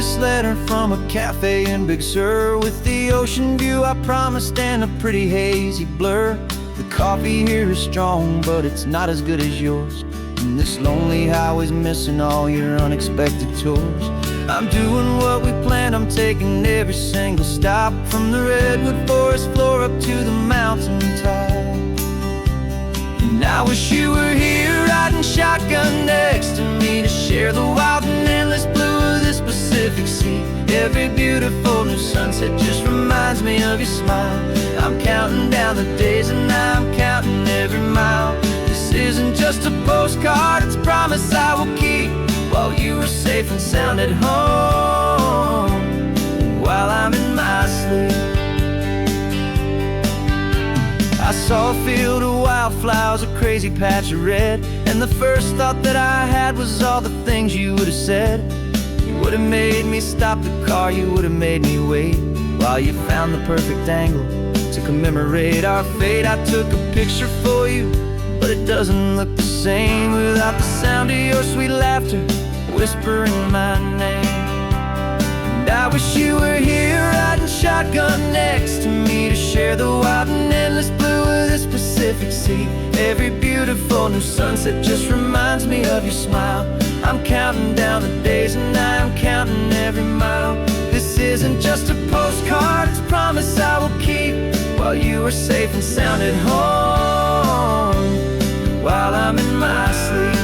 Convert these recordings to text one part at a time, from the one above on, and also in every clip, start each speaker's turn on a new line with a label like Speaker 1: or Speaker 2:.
Speaker 1: this letter from a cafe in Big Sur, with the ocean view I promised and a pretty hazy blur. The coffee here is strong, but it's not as good as yours, and this lonely highway's missing all your unexpected tours. I'm doing what we planned, I'm taking every single stop, from the redwood forest floor up to the mountain top. And I wish you were here riding shotgun next to me, to share the wild and endless blue of this Pacific Sea. Every beautiful new sunset just reminds me of your smile. I'm counting down the days and I'm counting every mile. This isn't just a postcard, it's a promise I will keep, while you are safe and sound at home, while I'm in my sleep. I saw a field of wildflowers, a crazy patch of red, and the first thought that I had was all the things you would have said. You would have made me stop the car, you would have made me wait, while you found the perfect angle to commemorate our fate. I took a picture for you, but it doesn't look the same without the sound of your sweet laughter whispering my name. And I wish you were here riding shotgun next to me, to share the wild and endless blue of this Pacific Sea. Every beautiful new sunset just reminds me of your smile. I'm counting down the days and I'm counting every mile. This isn't just a postcard, it's a promise I will keep, while you are safe and sound at home, while I'm in my sleep.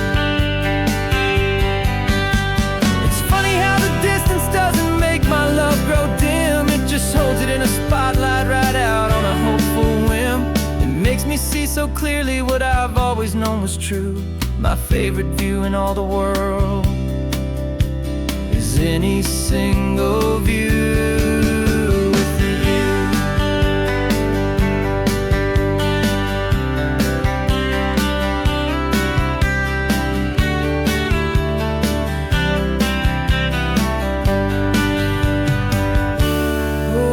Speaker 1: My love grow dim, it just holds it in a spotlight right out on a hopeful whim. It makes me see so clearly what I've always known was true. My favorite view in all the world is any single view.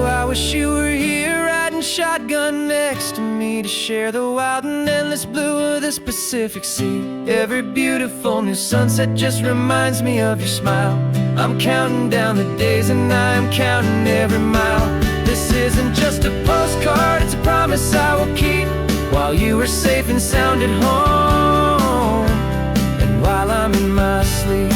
Speaker 1: I wish you were here riding shotgun next to me, to share the wild and endless blue of this Pacific Sea. Every beautiful new sunset just reminds me of your smile. I'm counting down the days and I'm counting every mile. This isn't just a postcard, it's a promise I will keep, while you are safe and sound at home, and while I'm in my sleep.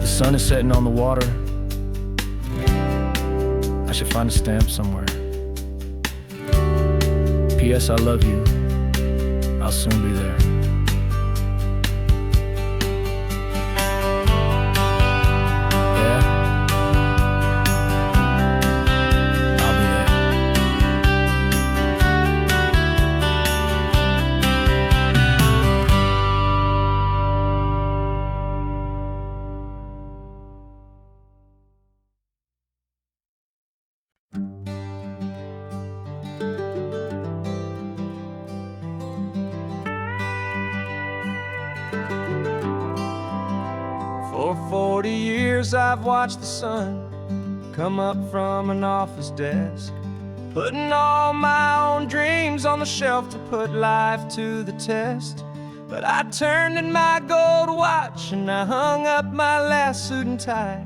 Speaker 1: The sun is setting on the water. I should find a stamp somewhere. P.S. I love you. I'll soon be there. Yeah? I'll be there. For 40 years I've watched the sun come up from an office desk, putting all my own dreams on the shelf to put life to the test. But I turned in my gold watch and I hung up my last suit and tie,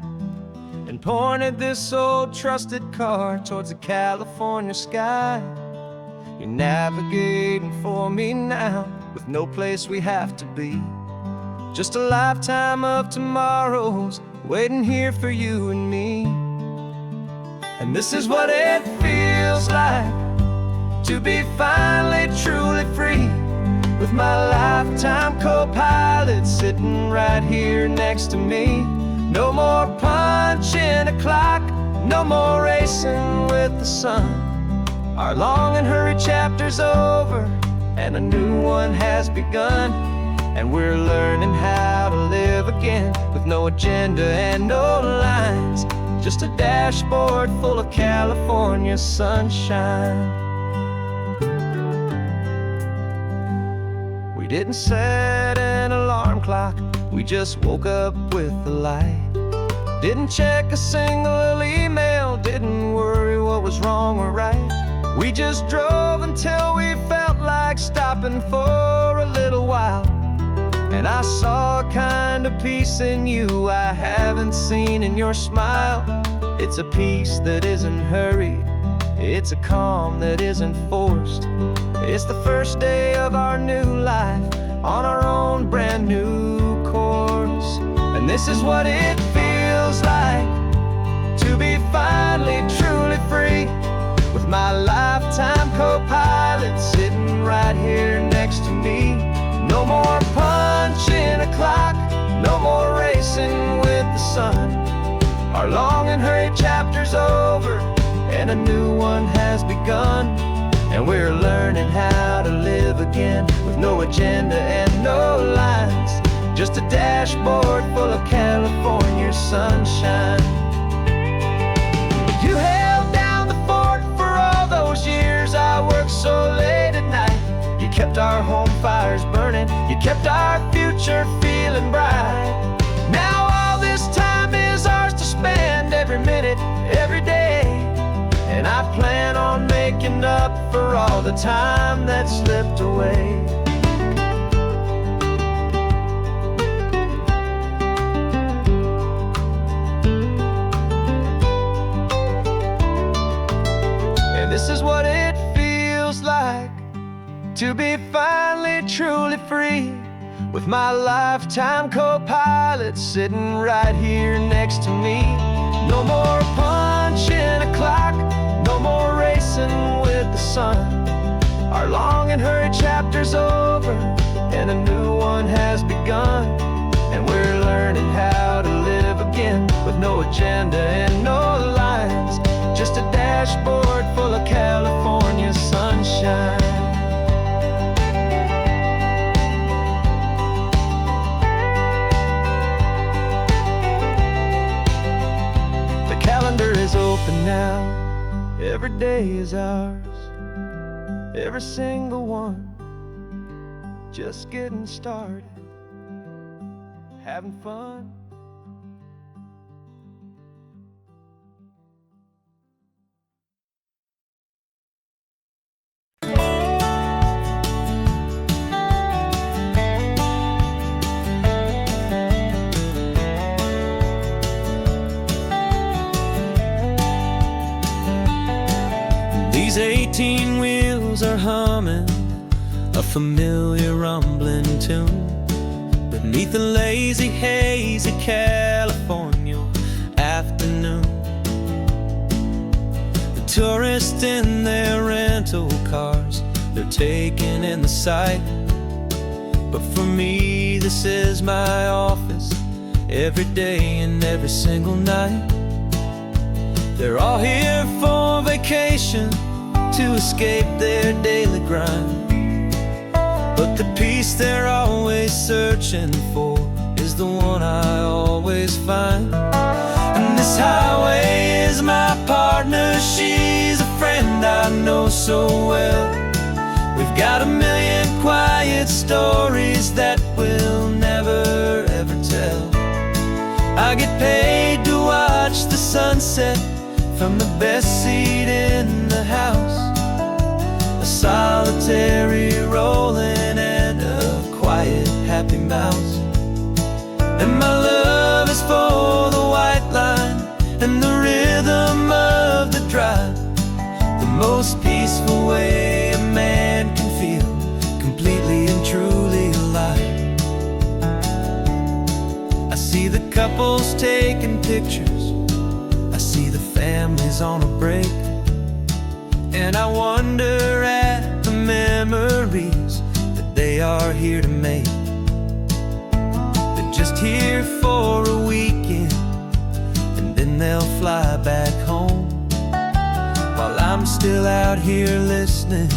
Speaker 1: and pointed this old trusted car towards the California sky. You're navigating for me now, with no place we have to be, just a lifetime of tomorrows waiting here for you and me. And this is what it feels like to be finally truly free, with my lifetime co-pilot sitting right here next to me. No more punching a clock, no more racing with the sun. Our long and hurried chapter's over and a new one has begun, and we're learning how to live again, with no agenda and no lines, just a dashboard full of California sunshine. We didn't set an alarm clock, we just woke up with the light. Didn't check a single email, didn't worry what was wrong or right. We just drove until we felt like stopping for a little while. And I saw a kind of peace in you I haven't seen in your smile. It's a peace that isn't hurried, it's a calm that isn't forced. It's the first day of our new life, on our own brand new course. And this is what it feels like to be finally truly free, with my lifetime co-pilot sitting right here next to me. No more punching a clock, no more racing with the sun. Our long and hurried chapter's over, and a new one has begun. And we're learning how to live again, with no agenda and no lines, just a dashboard full of California sunshine. You held down the fort for all those years I worked so late at night. You kept our home fires burning, you kept our future feeling bright. Now all this time is ours to spend, every minute, every day. And I plan on making up for all the time that slipped away. And this is what it feels like to be finally truly free, with my lifetime co-pilot sitting right here next to me. No more punching a clock, no more racing with the sun. Our long and hurried chapter's over, and a new one has begun. And we're learning how to live again, with no agenda and no lines, just a dashboard full of California sunshine. The calendar is open now, every day is ours, every single one, just getting started, having fun.
Speaker 2: These 18 wheels are humming a familiar rumbling tune beneath the lazy, hazy California afternoon. The tourists in their rental cars, they're taking in the sight. But for me, this is my office, every day and every single night. They're all here for vacation, to escape their daily grind. But the peace they're always searching for is the one I always find. And this highway is my partner, she's a friend I know so well. We've got a million quiet stories that we'll never ever tell. I get paid to watch the sunset from the best seat in the house, a solitary rolling and a quiet happy mouse. And my love is for the white line and the rhythm of the drive, the most peaceful way a man can feel completely and truly alive. I see the couples taking pictures, I see the families on a break, and I wonder at the memories that they are here to make. They're just here for a weekend, and then they'll fly back home, while I'm still out here listening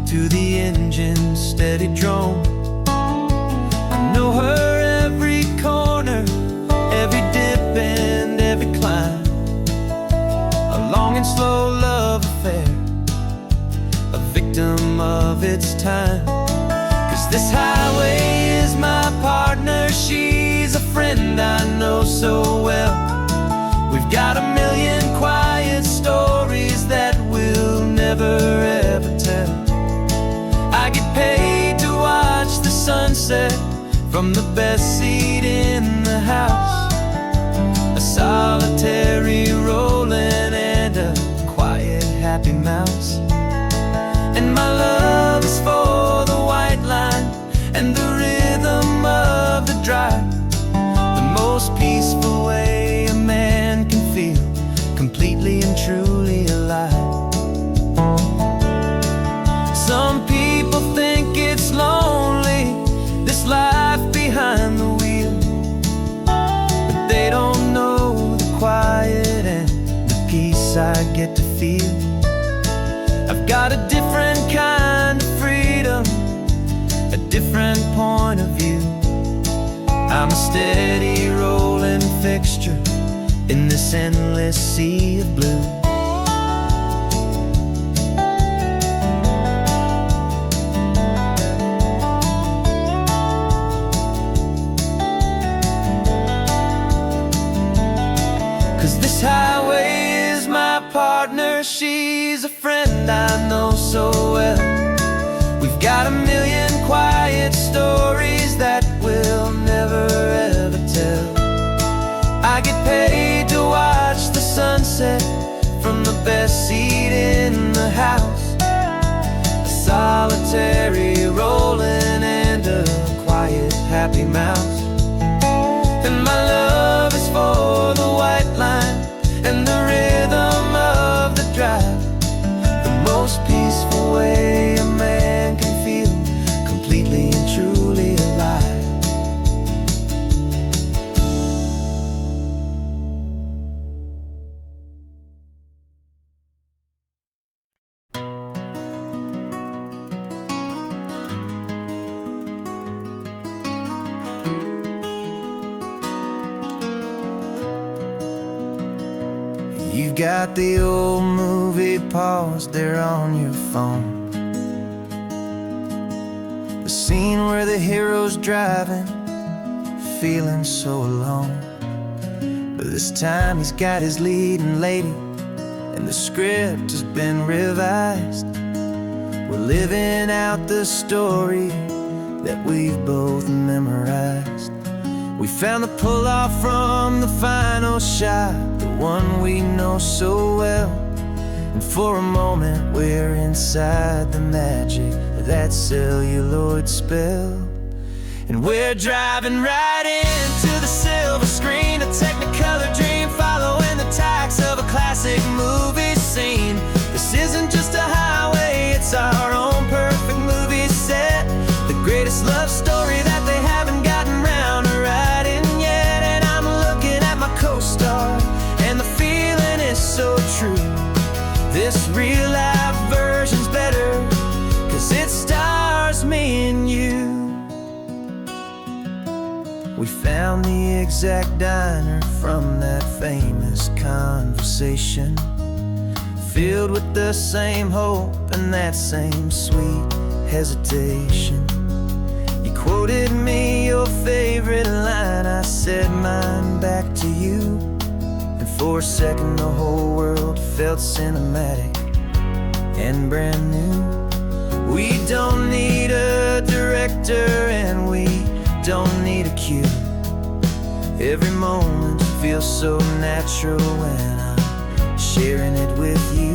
Speaker 2: to the engine's steady drone. I know her every corner, every dip and every climb, a long and slow love affair, a victim of its time. 'Cause this highway is my partner, she's a friend I know so well. We've got a million quiet stories that we'll never ever tell. I get paid to watch the sunset from the best seat in the house. A solitary rolling and a quiet happy mouse. And my love is for the white line and the rhythm of the drive. The most peaceful way a man can feel completely and truly alive. Some people think it's lonely, this life behind the wheel, but they don't know the quiet and the peace I get to feel. I've got a different kind of freedom, a different point of view. I'm a steady rolling fixture in this endless sea of blue. Cause this highway is my partner, she's a friend I know so well. We've got a million quiet stories that we'll never ever tell. I get paid to watch the sunset from the best seat in the house. A solitary rolling and a quiet happy mouse. And my love is for the white line and the rhythm of the drive. The most peaceful way a man can feel completely and truly alive. You've got the old movie paused there on your phone, the scene where the hero's driving, feeling so alone. But this time he's got his leading lady, and the script has been revised. We're living out the story that we've both memorized. We found the pull-off from the final shot, the one we know so well. And for a moment we're inside the magic of that celluloid spell. And we're driving right into the silver screen, a Technicolor dream, following the tacks of a classic movie scene. This isn't just a highway, it's our own perfect movie set. The greatest love story that they haven't gotten round to writing yet. And I'm looking at my co-star, and the feeling is so true. This real life version's better, cause it stars me and you. We found the exact diner from that famous conversation, filled with the same hope and that same sweet hesitation. You quoted me your favorite line, I said mine back to you. And for a second the whole world felt cinematic and brand new. We don't need a director and we don't need a cue. Every moment feels so natural when I'm sharing it with you.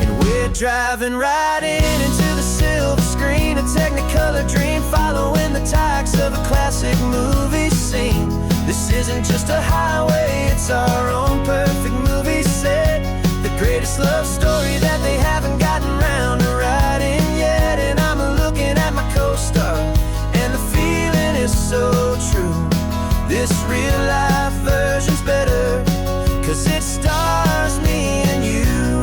Speaker 2: And we're driving right into the silver screen, a Technicolor dream, following the tacks of a classic movie scene. This isn't just a highway, it's our own perfect movie set. The greatest love story that they haven't gotten round to writing yet. And I'm looking at my co-star, and the feeling is so true. This real life version's better, cause it stars me and you.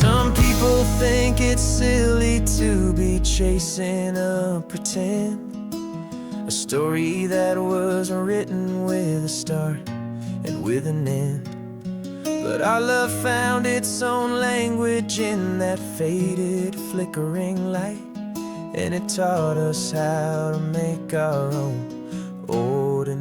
Speaker 2: Some people think it's silly to be chasing a pretend, a story that was written with a start and with an end. But our love found its own language in that faded, flickering light, and it taught us how to make our own ordinary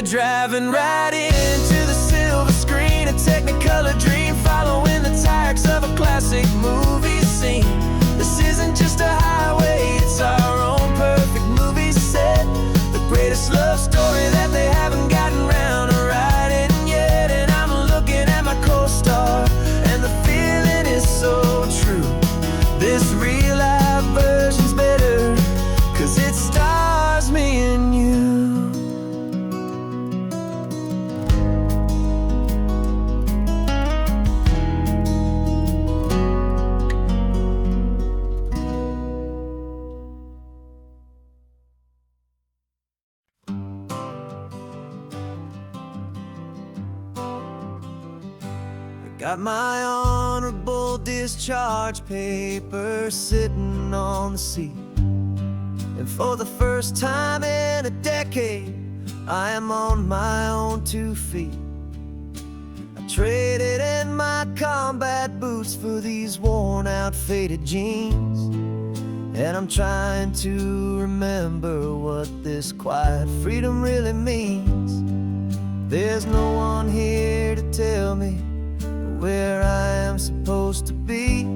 Speaker 2: We're driving right into the silver screen, a Technicolor dream, following the tracks of a classic movie scene. This isn't just a highway, it's our own perfect movie set, the greatest love story that they haven't gotten round to writing yet. And I'm looking at my co-star, and the feeling is so true. This real life version's better, 'cause it stars me and you. Got my honorable discharge papers sitting on the seat, and for the first time in a decade, I am on my own 2 feet. I traded in my combat boots for these worn out faded jeans, and I'm trying to remember what this quiet freedom really means. There's no one here to tell me where I am supposed to be,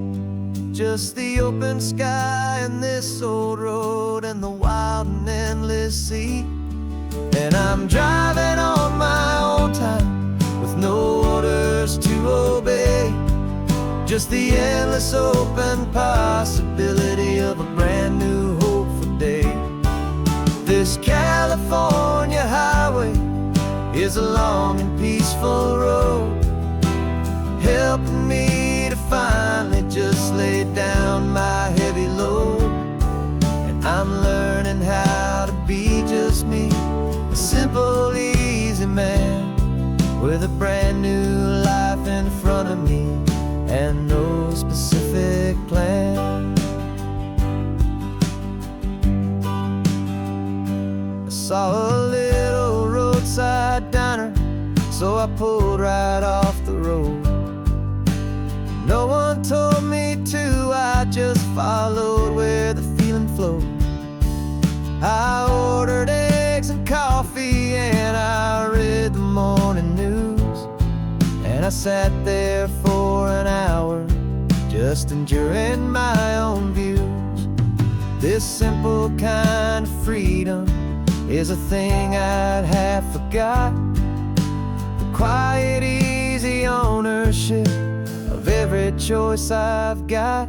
Speaker 2: just the open sky and this old road and the wild and endless sea. And I'm driving on my own time with no orders to obey, just the endless open possibility of a brand new hopeful day. This California highway is a long and peaceful road, helping me to finally just lay down my heavy load. And I'm learning how to be just me, a simple, easy man with a brand new life in front of me and no specific plan. I saw a little roadside diner, so I pulled right off the road. No one told me to, I just followed where the feeling flowed. I ordered eggs and coffee and I read the morning news, and I sat there for an hour just enjoying my own views. This simple kind of freedom is a thing I'd have forgot, the quiet, easy ownership of every choice I've got.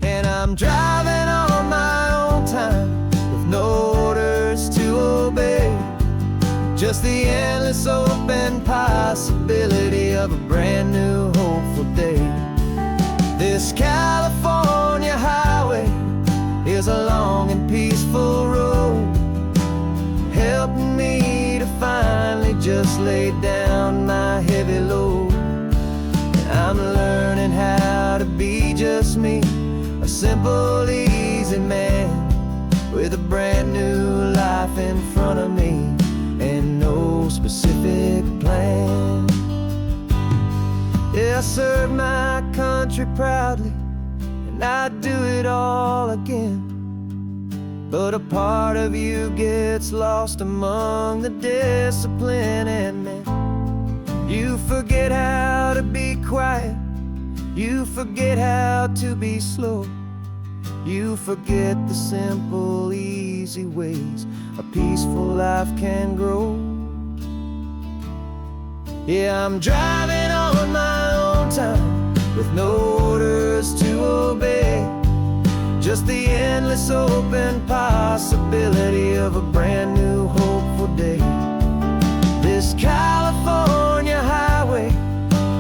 Speaker 2: And I'm driving on my own time with no orders to obey, just the endless open possibility of a brand new hopeful day. This California highway is a long and peaceful road, helping me to finally just lay down my heavy load. I'm learning how to be just me, a simple, easy man with a brand new life in front of me and no specific plan. Yeah, I serve my country proudly and I'd do it all again, but a part of you gets lost among the discipline and men. You forget how to be quiet, you forget how to be slow, you forget the simple, easy ways a peaceful life can grow. Yeah, I'm driving on my own time with no orders to obey, just the endless open possibility of a brand new hopeful day. This California highway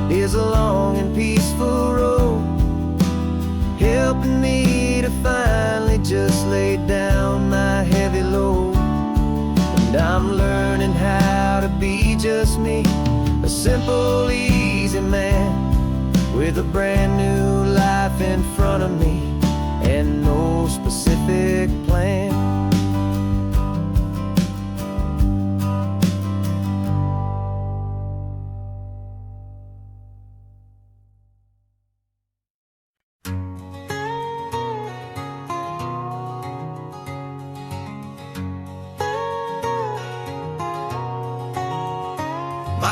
Speaker 2: is a long and peaceful road, helping me to finally just lay down my heavy load. And I'm learning how to be just me, a simple, easy man with a brand new life in front of me and no specific plan.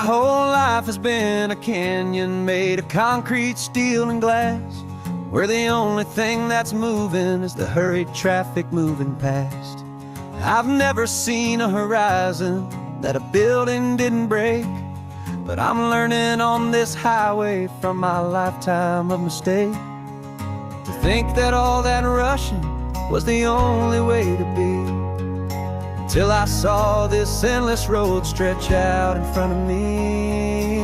Speaker 1: whole life has been a canyon made of concrete, steel, and glass, where the only thing that's moving is the hurried traffic moving past. I've never seen a horizon that a building didn't break, but I'm learning on this highway from my lifetime of mistakes to think that all that rushing was the only way to be. Till I saw this endless road stretch out in front of me.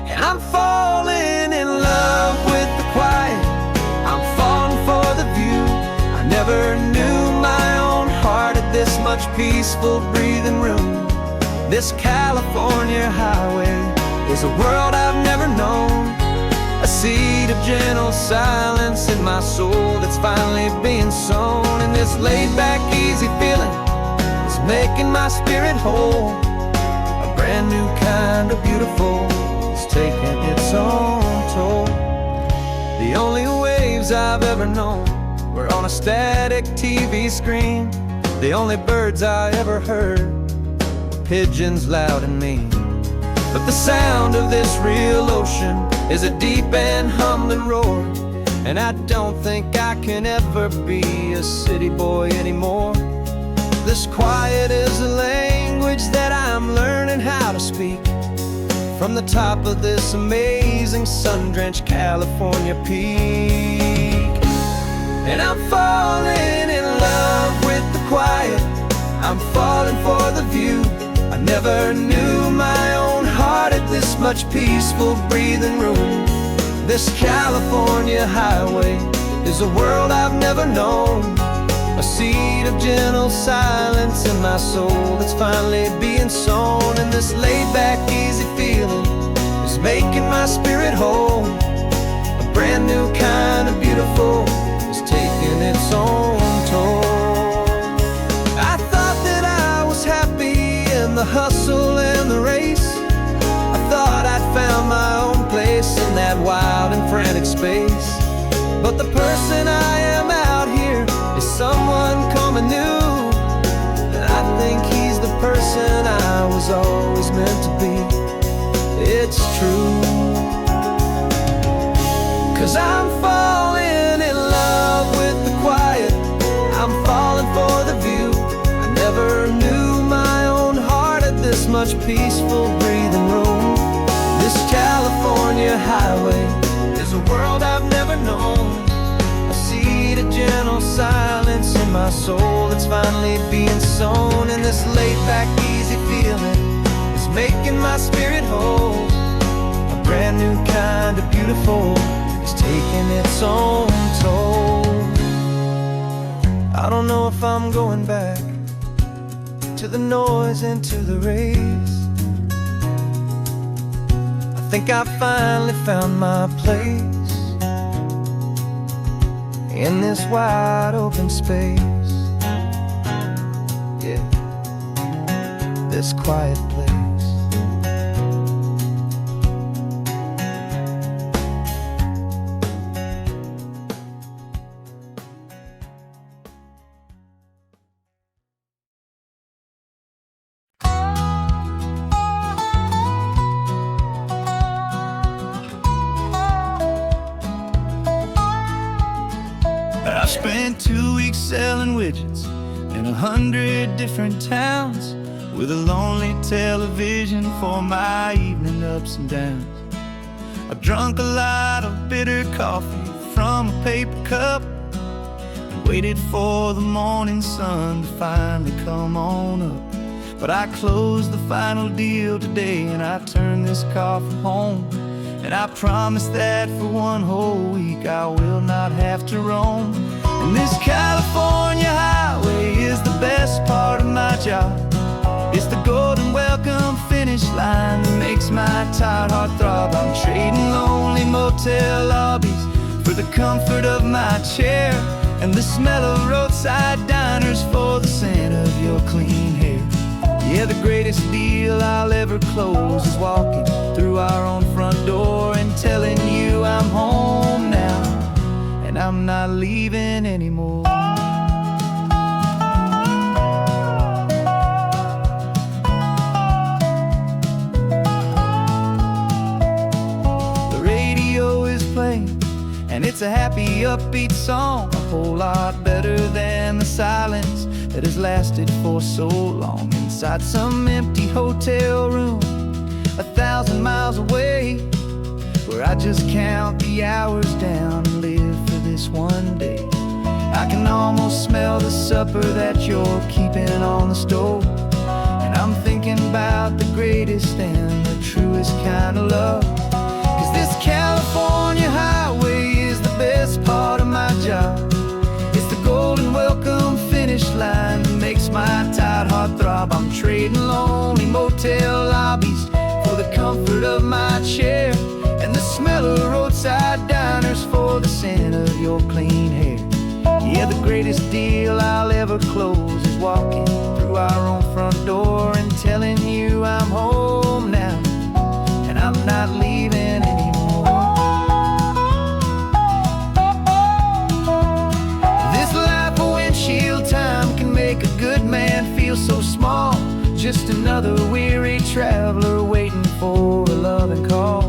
Speaker 1: And I'm falling in love with the quiet, I'm falling for the view. I never knew my own heart had this much peaceful breathing room. This California highway is a world I've never known, a seed of gentle silence in my soul that's finally being sown. And this laid-back, easy feeling is making my spirit whole. A brand new kind of beautiful is taking its own toll. The only waves I've ever known were on a static TV screen. The only birds I ever heard were pigeons loud and mean. But the sound of this real ocean is a deep and humbling roar, and I don't think I can ever be a city boy anymore. This quiet is a language that I'm learning how to speak from the top of this amazing sun-drenched California peak. And I'm falling in love with the quiet, I'm falling for the view. I never knew my own heart had this much peaceful breathing room. This California highway is a world I've never known, a seed of gentle silence in my soul that's finally being sown. And this laid-back, easy feeling is making my spirit whole. A brand new kind of beautiful is taking its own toll. I thought that I was happy in the hustle and the race. I thought I'd found my own place in that wild and frantic space. But the person I am out here is someone coming new, and I think he's the person I was always meant to be. It's true, 'cause I'm falling in love with the quiet, I'm falling for the view. I never knew my own heart had this much peaceful breathing room. This California highway is a world I've never known, a seed of gentle silence in my soul that's finally being sown. And this laid-back, easy feeling is making my spirit whole. A brand new kind of beautiful is taking its own toll. I don't know if I'm going back to the noise and to the race. I think I finally found my place in this wide open space. Yeah, this quiet place.
Speaker 2: I spent 2 weeks selling widgets in 100 different towns, with a lonely television for my evening ups and downs. I drank a lot of bitter coffee from a paper cup and waited for the morning sun to finally come on up. But I closed the final deal today, and I turned this car from home. And I promise that for one whole week I will not have to roam. And this California highway is the best part of my job. It's the golden welcome finish line that makes my tired heart throb. I'm trading lonely motel lobbies for the comfort of my chair, and the smell of roadside diners for the scent of your clean hair. Yeah, the greatest deal I'll ever close is walking through our own front door and telling you I'm home now, and I'm not leaving anymore.
Speaker 3: It's a happy, upbeat song, a whole lot better than the silence that has lasted for so long. Inside some empty hotel room 1,000 miles away, where I just count the hours down and live for this one day. I can almost smell the supper that you're keeping on the stove, and I'm thinking about the greatest and the truest kind of love. 'Cause this California highway is the best part of my job. It's the golden welcome finish line that makes my tired heart throb. I'm trading lonely motel lobbies for the comfort of my chair, and the smell of roadside diners for the scent of your clean hair. Yeah, the greatest deal I'll ever close is walking through our own front door and telling you I'm home now, and I'm not leaving anymore. This life of windshield time can make a good man feel so small, just another weary traveler waiting for a loving call.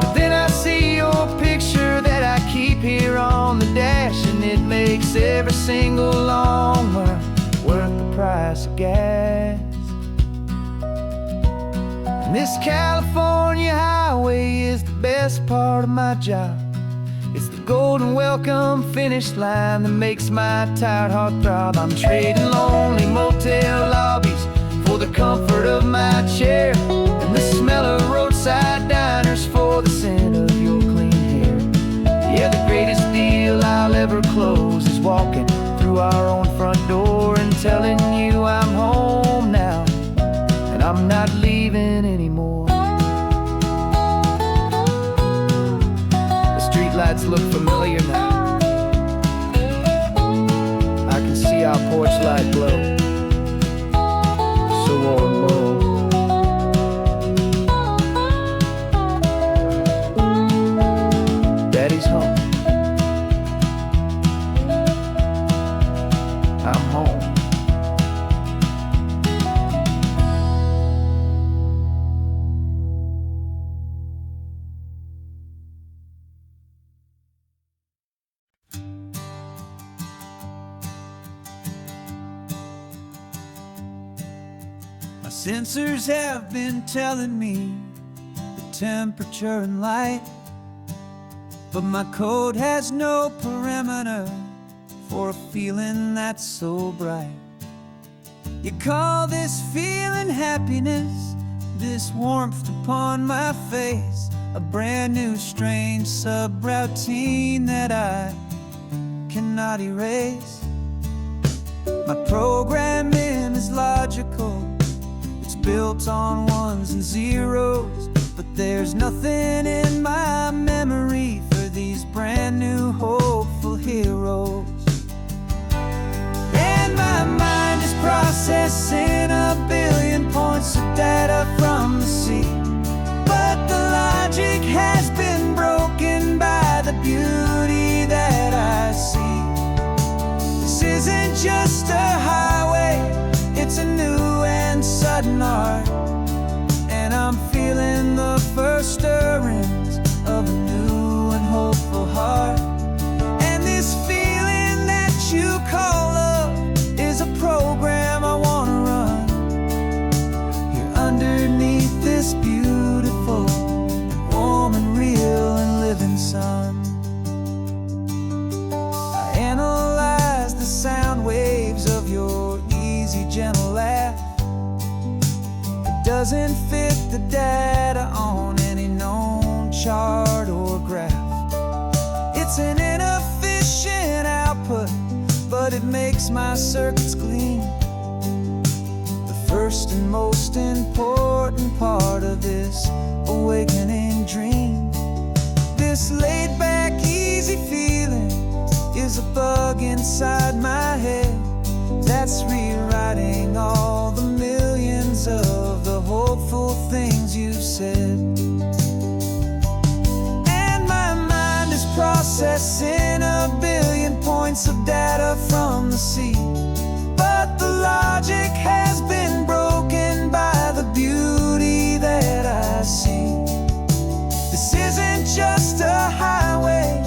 Speaker 3: But then I see your picture that I keep here on the dash, and it makes every single long mile worth the price of gas. And this California highway is the best part of my job. It's the golden welcome finish line that makes my tired heart throb. I'm trading lonely motel lobbies for the comfort of my chair, and the smell of roadside diners for the scent of your clean hair. Yeah, the greatest deal I'll ever close is walking through our own front door and telling you I'm home now, and I'm not leaving anymore. The streetlights look familiar now. I can see our porch light glow, so warm, bold. Daddy's home. I'm home.
Speaker 2: My sensors have been telling me the temperature and light, but my code has no perimeter for a feeling that's so bright. You call this feeling happiness, this warmth upon my face, a brand new strange subroutine that I cannot erase. My programming is logical, it's built on ones and zeros, but there's nothing in my memory for these brand new hopeful heroes. And my mind is processing a billion points of data from the sea, but the logic has been broken by the beauty that I see. This isn't just a highway, it's a new and sudden art, and I'm feeling the first stirrings of a new and hopeful heart. And this feeling that you call love is a program I wanna run here underneath this beautiful and warm and real and living sun. I analyze the sound waves of your easy, gentle laugh. It doesn't fit the data on any known chart or graph. It's an inefficient output, but it makes my circuits clean. The first and most important part of this awakening dream. This laid-back, easy feeling is a bug inside my head that's rewriting all the millions of the hopeful things you've said. And my mind is processing a billion points of data from the sea, but the logic has been broken by the beauty that I see. This isn't just a highway,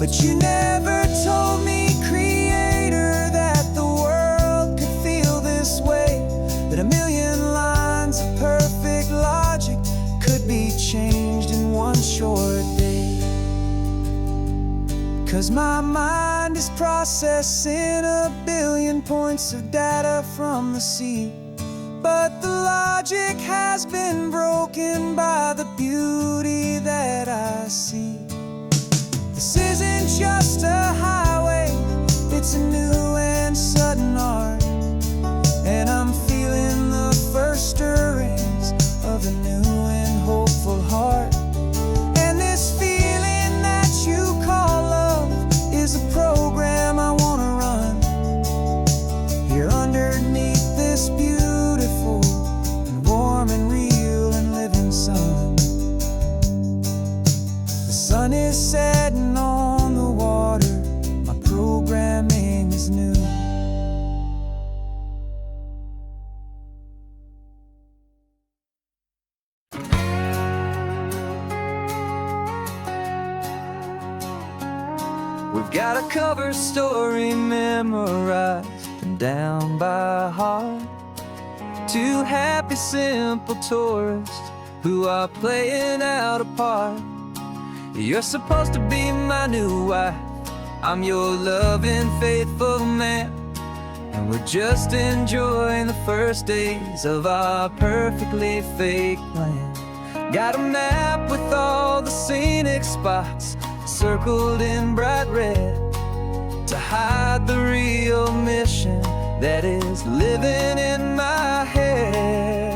Speaker 3: But you never told me, Creator, that the world could feel this way, that a million lines of perfect logic could be changed in one short day. 'Cause my mind is processing a billion points of data from the sea, but the logic has been broken by the beauty that I see. This isn't just a highway, it's a new and sudden art, and I'm feeling the first stirrings of a new and hopeful heart. And this feeling that you call love is a program I wanna run here underneath this beautiful and warm and real and living sun. The sun is setting on the water, my programming is new. We've got a cover story memorized and down by heart. Two happy, simple tourists who are playing out a part. You're supposed to be my new wife, I'm your loving, faithful man, and we're just enjoying the first days of our perfectly fake plan. Got a map with all the scenic spots circled in bright red to hide the real mission that is living in my head.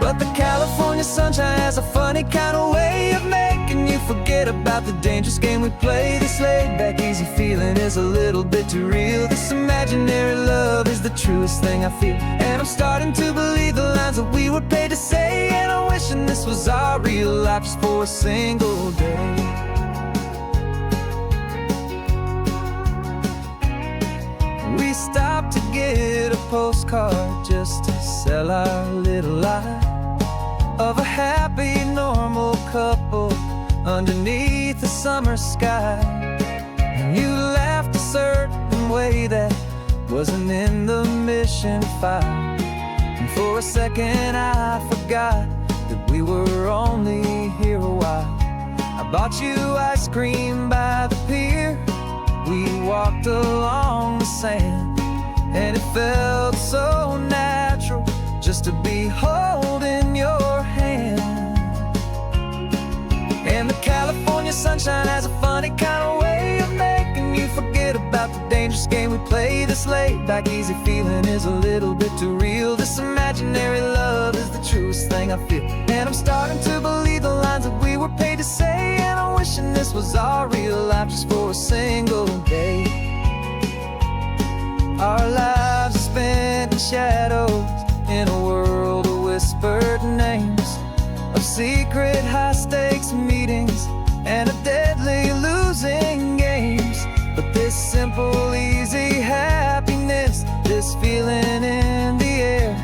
Speaker 3: But the California sunshine has a funny kind of way of making you forget about the dangerous game we play. This laid-back, easy feeling is a little bit too real. This imaginary love is the truest thing I feel, and I'm starting to believe the lines that we were paid to say. And I'm wishing this was our real life just for a single day. We stopped to get a postcard just to sell our little lie of a happy, normal couple underneath the summer sky. And you laughed a certain way that wasn't in the mission file, and for a second I forgot that we were only here a while. I bought you ice cream by the pier, we walked along the sand, and it felt so natural just to be holding your hand. And the California sunshine has a funny kind of way of making you forget about the dangerous game we play. This laid-back, easy feeling is a little bit too real. This imaginary love is the truest thing I feel, and I'm starting to believe the lines that we were paid to say. And I'm wishing this was our real life just for a single day. Our lives are spent in shadows, in a world of whispered names, of secret high-stakes meetings and of deadly losing games. But this simple, easy happiness, this feeling in the air,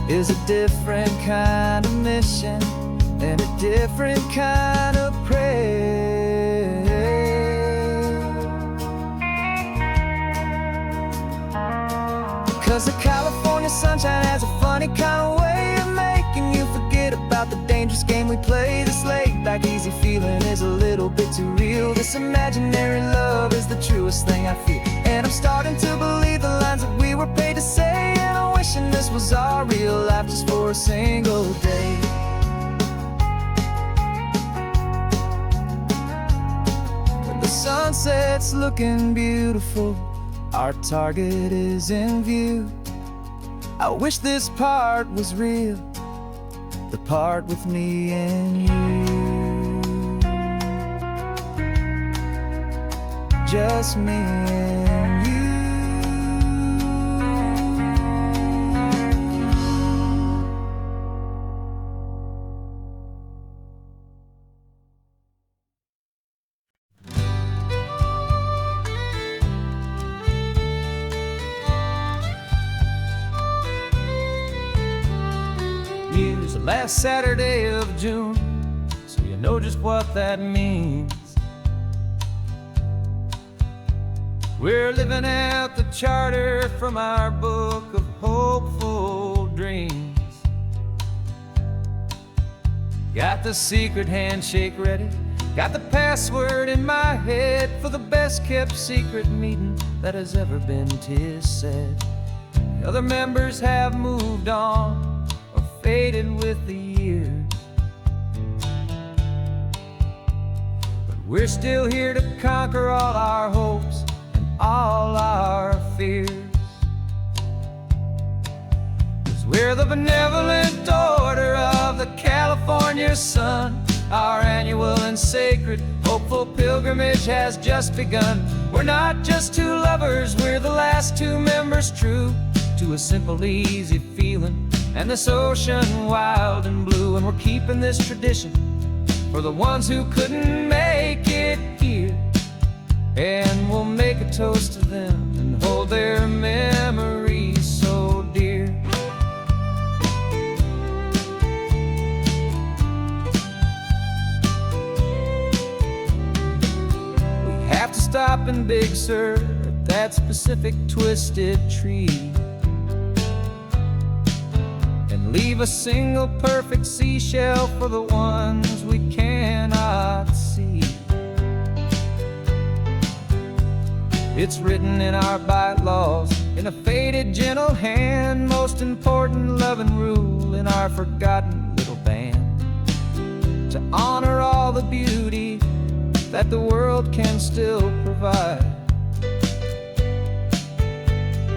Speaker 3: is a different kind of mission and a different kind of prayer. 'Cause the California sunshine has a funny kind of way of making you forget about the dangerous game we play. This laid-back, easy feeling is a little bit too real. This imaginary love is the truest thing I feel, and I'm starting to believe the lines that we were paid to say. And I'm wishing this was our real life just for a single day. The sunset's looking beautiful, our target is in view. I wish this part was real, the part with me and you. Just me and you.
Speaker 1: Use the last Saturday of June, so you know just what that means. We're living out the charter from our book of hopeful dreams. Got the secret handshake ready, got the password in my head for the best kept secret meeting that has ever been, 'tis said. The other members have moved on or faded with the years, but we're still here to conquer all our hopes and all our fears. 'Cause we're the benevolent order of the California sun. Our annual and sacred hopeful pilgrimage has just begun. We're not just two lovers, we're the last two members true to a simple, easy feeling and this ocean wild and blue. And we're keeping this tradition for the ones who couldn't make it here, and we'll make a toast to them and hold their memories so dear. We have to stop in Big Sur at that specific twisted tree and leave a single perfect seashell for the ones we cannot see. It's written in our bylaws in a faded gentle hand, most important loving rule in our forgotten little band, to honor all the beauty that the world can still provide,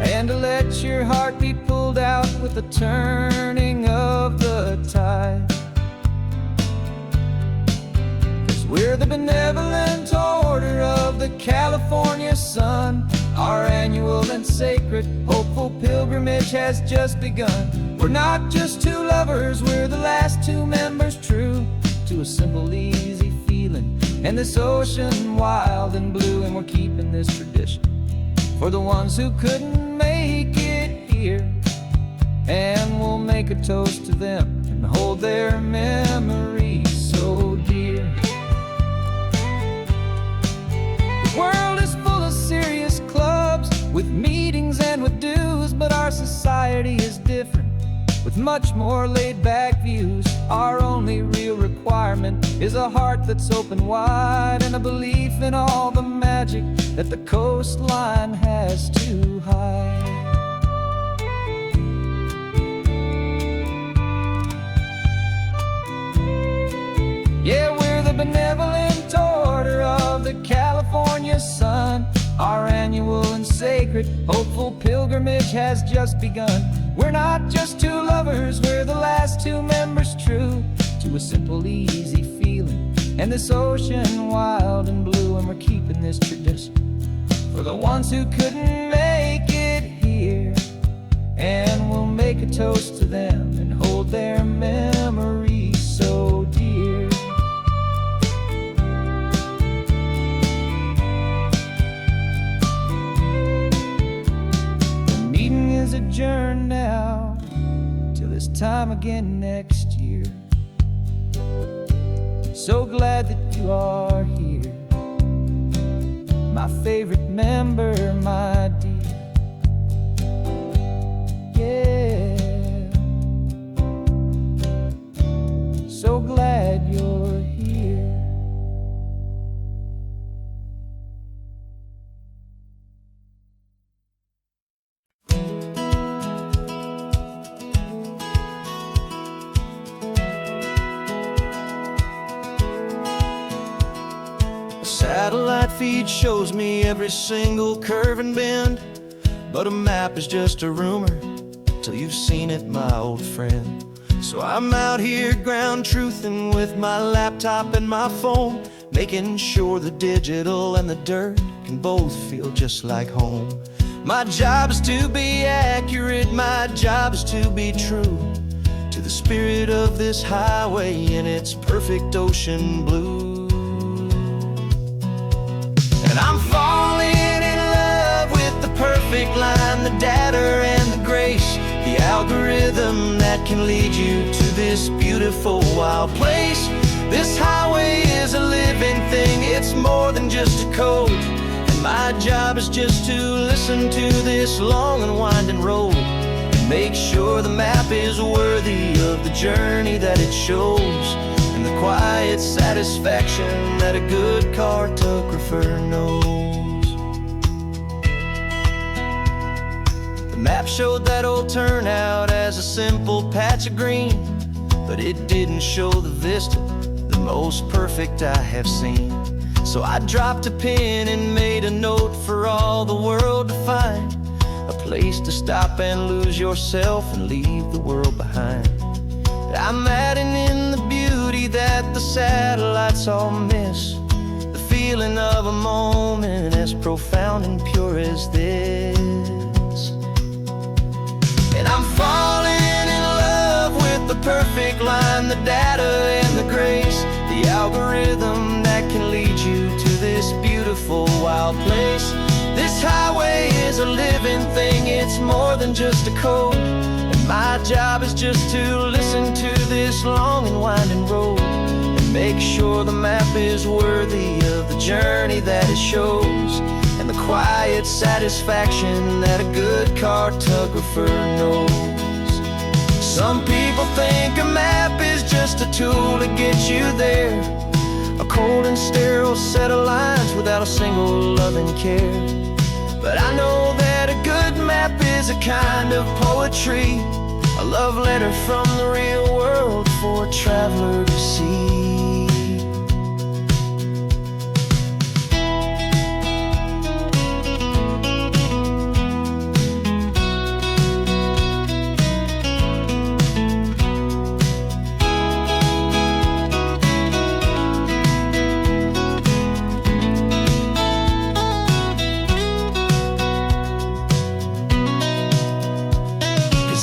Speaker 1: and to let your heart be pulled out with the turning of the tide. 'Cause we're the benevolent order of the California sun. Our annual and sacred hopeful pilgrimage has just begun. We're not just two lovers, we're the last two members true to a simple, easy feeling and this ocean wild and blue. And we're keeping this tradition for the ones who couldn't make it here, and we'll make a toast to them and hold their memories so dear. The world is full of serious clubs with meetings and with dues, but our society is different with much more laid-back views. Our only real requirement is a heart that's open wide and a belief in all the magic that the coastline has to hide. Yeah, we're the benevolent order of the California sun. Our annual and sacred hopeful pilgrimage has just begun. We're not just two lovers, we're the last two members true to a simple, easy feeling and this ocean wild and blue. And we're keeping this tradition for the ones who couldn't make it here, and we'll make a toast to them and hold their memories so dear. The meeting is adjourned now till this time again next year. So glad that you are here, my favorite member, my dear. Yeah, so glad you're here.
Speaker 2: Satellite feed shows me every single curve and bend, but a map is just a rumor till you've seen it, my old friend. So I'm out here ground truthing with my laptop and my phone, making sure the digital and the dirt can both feel just like home. My job is to be accurate, my job is to be true to the spirit of this highway in its perfect ocean blue. And I'm falling in love with the perfect line, the data and the grace, the algorithm that can lead you to this beautiful wild place. This highway is a living thing, it's more than just a code, and My job is just to listen to this long and winding road and make sure the map is worthy of the journey that it shows, and the quiet satisfaction that a good cartographer knows. The map showed that old turnout as a simple patch of green, but it didn't show the vista, the most perfect I have seen. So I dropped a pin and made a note for all the world to find, a place to stop and lose yourself and leave the world behind. I'm adding in the beauty that the satellites all miss, the feeling of a moment as profound and pure as this. And I'm falling in love with the perfect line, the data and the grace, the algorithm that can lead you to this beautiful wild place. This highway is a living thing, it's more than just a code, and my job is just to listen to this long and winding road and make sure the map is worthy of the journey that it shows, and the quiet satisfaction that a good cartographer knows. Some people think a map is just a tool to get you there, a cold and sterile set of lines without a single loving care. But I know that a good map is a kind of poetry, a love letter from the real world for a traveler to see.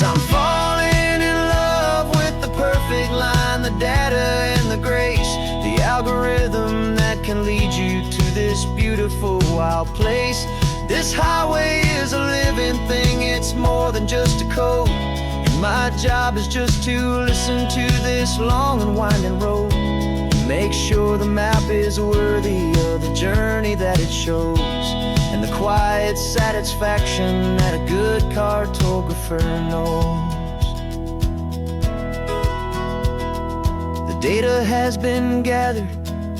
Speaker 2: I'm falling in love with the perfect line, the data and the grace, the algorithm that can lead you to this beautiful wild place. This highway is a living thing, it's more than just a code, and my job is just to listen to this long and winding road and make sure the map is worthy of the journey that it shows, and the quiet satisfaction that a good cartographer knows. The data has been gathered,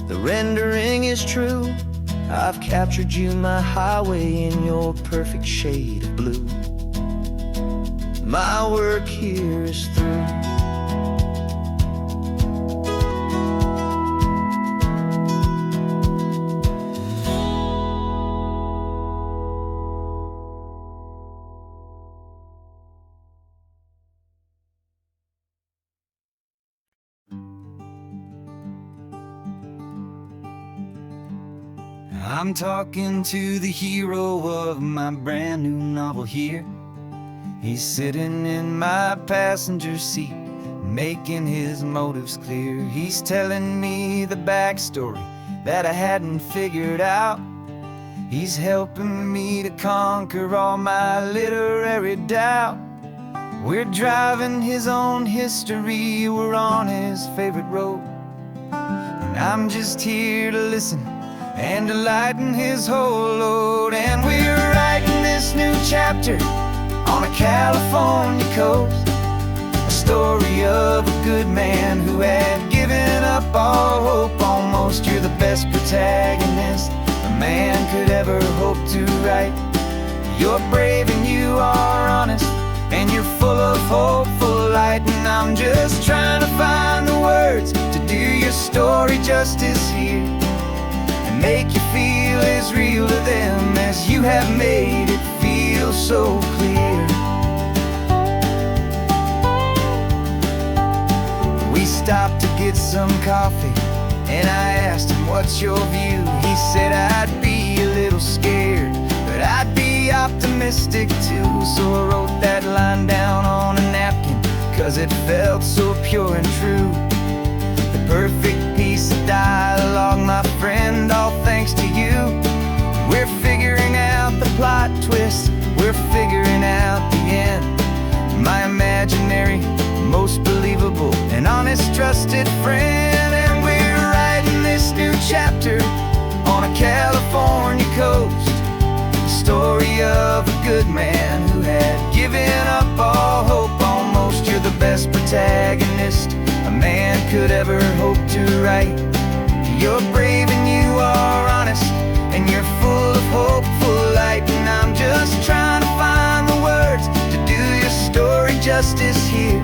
Speaker 2: the rendering is true. I've captured you, my highway, in your perfect shade of blue. My work here is through. I'm talking to the hero of my brand new novel here. He's sitting in my passenger seat, making his motives clear. He's telling me the backstory that I hadn't figured out. He's helping me to conquer all my literary doubt. We're driving his own history, we're on his favorite road, and I'm just here to listen and to lighten his whole load. And we're writing this new chapter on a California coast, a story of a good man who had given up all hope almost. You're the best protagonist a man could ever hope to write. You're brave and you are honest, and you're full of hopeful light. And I'm just trying to find the words to do your story justice here, make you feel as real to them as you have made it feel so clear. We stopped to get some coffee, and I asked him, what's your view? He said, I'd be a little scared, but I'd be optimistic too. So I wrote that line down on a napkin, 'cause it felt so pure and true. The perfect piece of dialogue, my friend, all thanks to you. We're figuring out the plot twist, we're figuring out the end. My imaginary, most believable and honest trusted friend. And we're writing this new chapter on a California coast,
Speaker 3: good man who had given up all hope almost. You're the best protagonist a man could ever hope to write. You're brave and you are honest, and you're full of hopeful light. And I'm just trying to find the words to do your story justice here,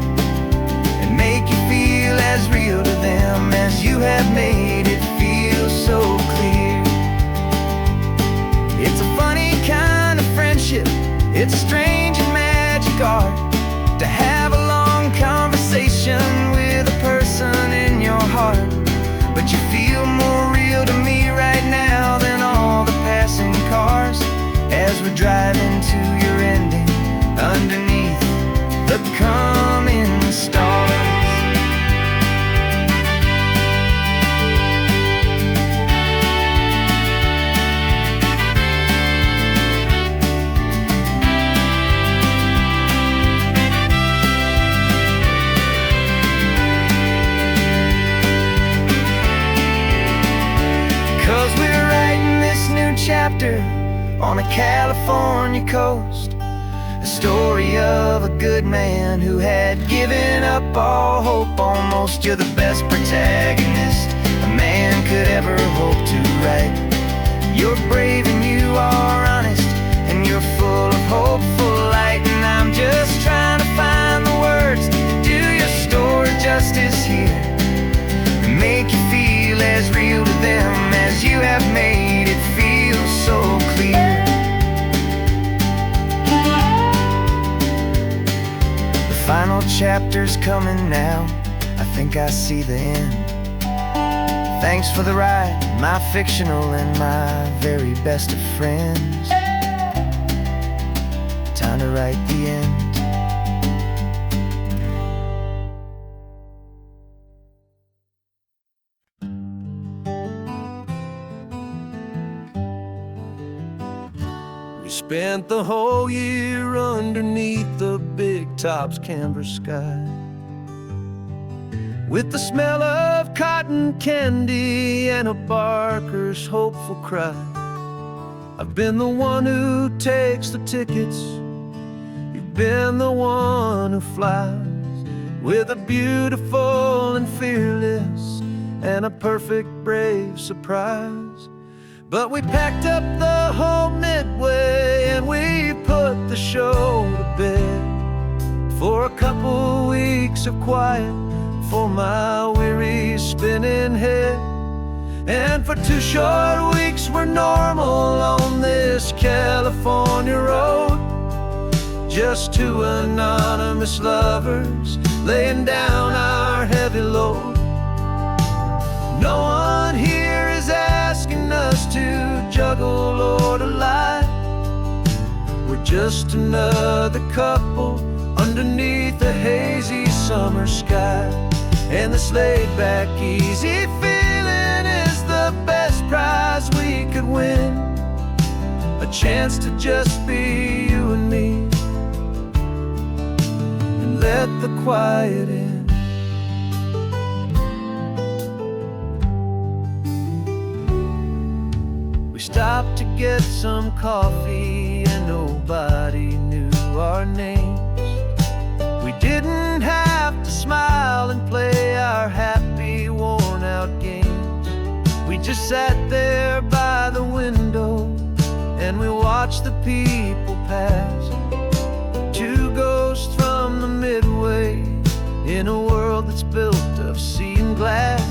Speaker 3: and make you feel as real to them as you have made it feel so clear. It's a funny kind of friendship, it's strange and magic art to have a long conversation with a person in your heart. But you feel more real to me right now than all the passing cars, as we're driving to your ending underneath the coming stars. Chapter on a California coast, a story of a good man who had given up all hope almost. You're the best protagonist a man could ever hope to write. You're brave and you are honest, and you're full of hopeful light. And I'm just trying to find the words to do your story justice here, and make you feel as real to them as you have made it feel so clear. The final chapter's coming now, I think I see the end. Thanks for the ride, my fictional and my very best of friends. Time to write the end.
Speaker 2: Spent the whole year underneath the big top's canvas sky, with the smell of cotton candy and a barker's hopeful cry. I've been the one who takes the tickets, you've been the one who flies, with a beautiful and fearless and a perfect brave surprise. But we packed up the whole Midway and we put the show to bed for a couple weeks of quiet for my weary spinning head. And for 2 short weeks we're normal on this California road, just 2 anonymous lovers laying down our heavy load. No one here is asking us to juggle or to lie. We're just another couple underneath a hazy summer sky. And this laid-back, easy feeling is the best prize we could win, a chance to just be you and me, and let the quiet in. We stopped to get some coffee and nobody knew our names. We didn't have to smile and play our happy, worn-out games. We just sat there by the window and we watched the people pass. 2 ghosts from the Midway in a world that's built of sea and glass.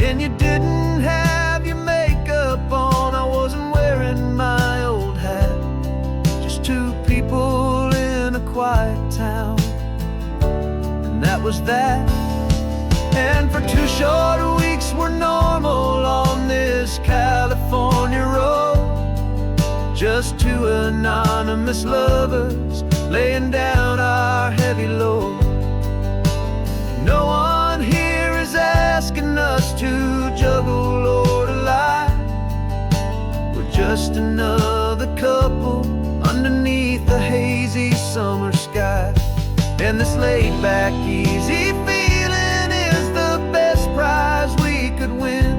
Speaker 2: And you didn't have your makeup on, I wasn't wearing my old hat. Just 2 people in a quiet town, and that was that. And for 2 short weeks we're normal on this California road, just 2 anonymous lovers laying down our heavy load. No one here is asking us to juggle or to lie. We're just another couple underneath the hazy summer sky. And this laid-back, easy feeling is the best prize we could win,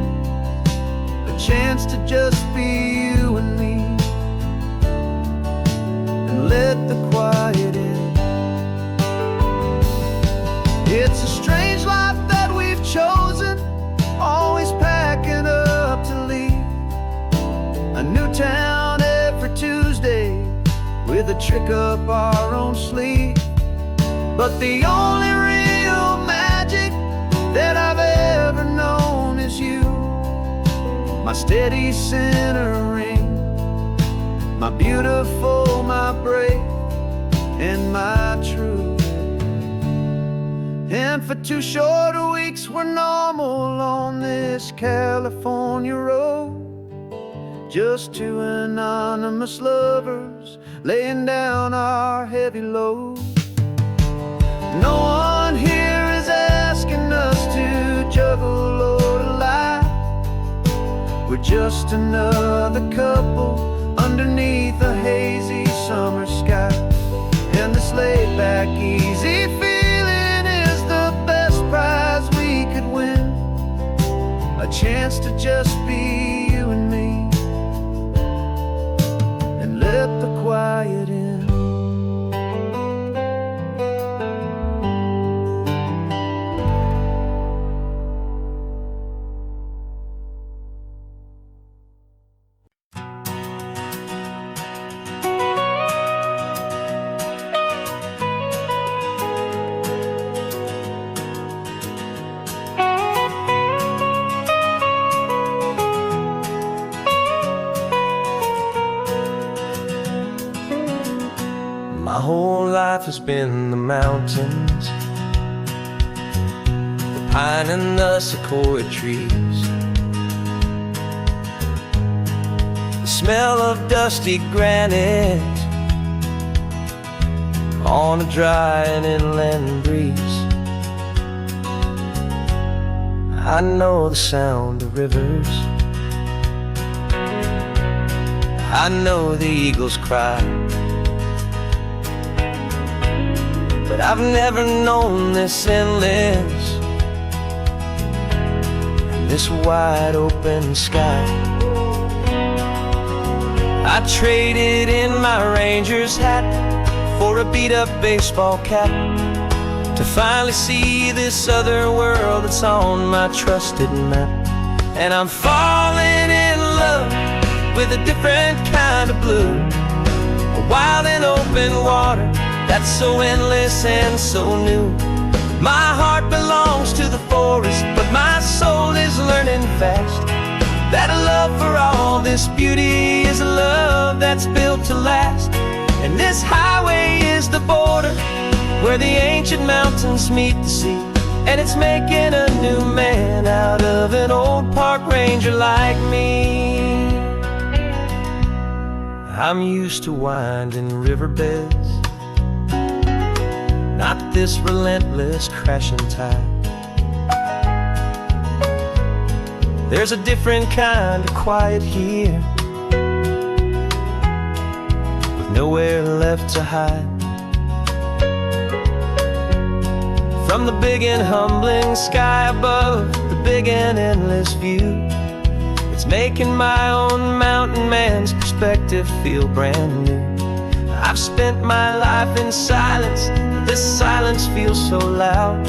Speaker 2: a chance to just be you and me, and let
Speaker 3: new town every Tuesday with a trick up our own sleeve. But the only real magic that I've ever known is you, my steady centering, my beautiful, my brave, and my true. And for 2 short weeks we're normal on this California road, just 2 anonymous lovers laying down our heavy load. No one here is asking us to juggle or to lie. We're just another couple underneath a hazy summer sky. And this laid back, easy feeling is the best prize we could win, a chance to just be you and me, and let the quiet in.
Speaker 1: My whole life has been the mountains, the pine and the sequoia trees, the smell of dusty granite on a dry and inland breeze. I know the sound of rivers, I know the eagles cry, but I've never known this endless, this wide open sky. I traded in my Ranger's hat for a beat-up baseball cap to finally see this other world that's on my trusted map. And I'm falling in love with a different kind of blue, a wild and open water that's so endless and so new. My heart belongs to the forest, but my soul is learning fast that a love for all this beauty is a love that's built to last. And this highway is the border where the ancient mountains meet the sea, and it's making a new man out of an old park ranger like me. I'm used to winding riverbeds, not this relentless crashing tide. There's a different kind of quiet here, with nowhere left to hide. From the big and humbling sky above, the big and endless view, it's making my own mountain man's perspective feel brand new. I've spent my life in silence, this silence feels so loud.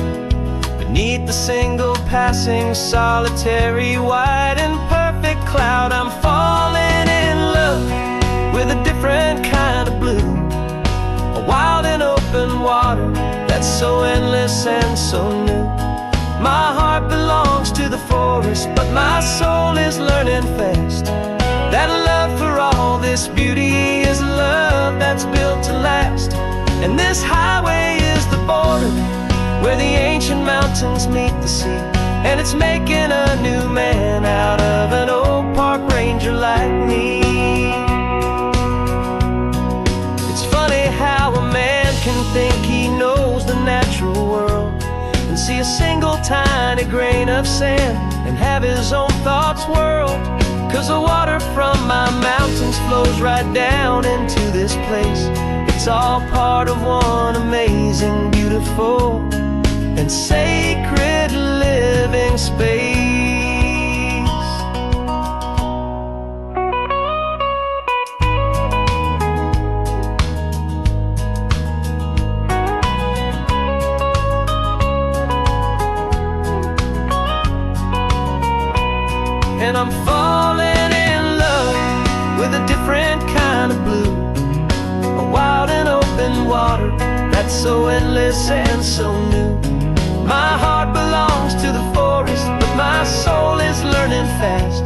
Speaker 1: Beneath the single passing solitary white and perfect cloud, I'm falling in love with a different kind of blue, a wild and open water that's so endless and so new. My heart belongs to the forest, but my soul is learning fast that a love for all this beauty is a love that's built to last. And this highway is the border where the ancient mountains meet the sea, and it's making a new man out of an old park ranger like me. It's funny how a man can think he knows the natural world and see a single tiny grain of sand and have his own thoughts whirled. 'Cause the water from my mountains flows right down into this place. It's all part of one amazing, beautiful, and sacred living space. And I'm falling in love endless and so new. My heart belongs to the forest, but my soul is learning fast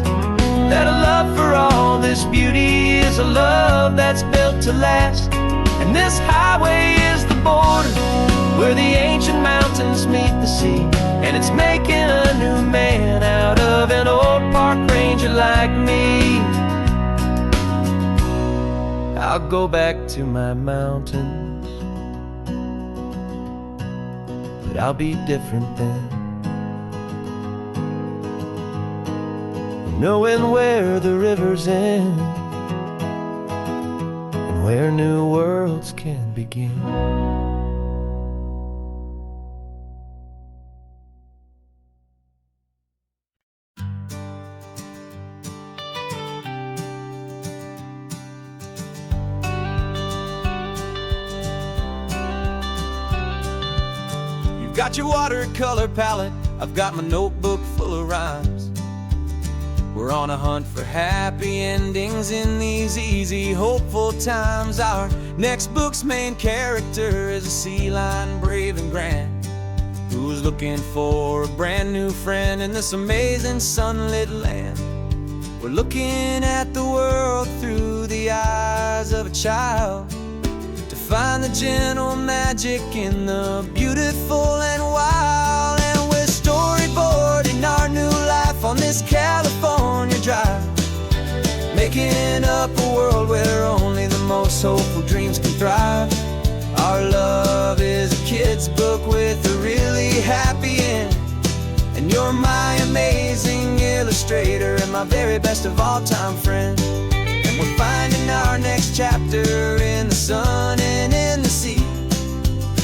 Speaker 1: that a love for all this beauty is a love that's built to last. And this highway is the border where the ancient mountains meet the sea, and it's making a new man out of an old park ranger like me. I'll go back to my mountains, but I'll be different then, knowing where the rivers end and where new worlds can begin.
Speaker 2: You've got your watercolor palette, I've got my notebook full of rhymes. We're on a hunt for happy endings in these easy, hopeful times. Our next book's main character is a sea lion, brave and grand, who's looking for a brand new friend in this amazing sunlit land. We're looking at the world through the eyes of a child, to find the gentle magic in the beautiful and wild. And we're storyboarding our new life on this California drive, making up a world where only the most hopeful dreams can thrive. Our love is a kid's book with a really happy end, and you're my amazing illustrator and my very best of all time friend. And we're finding our next chapter in the sun and in the sea,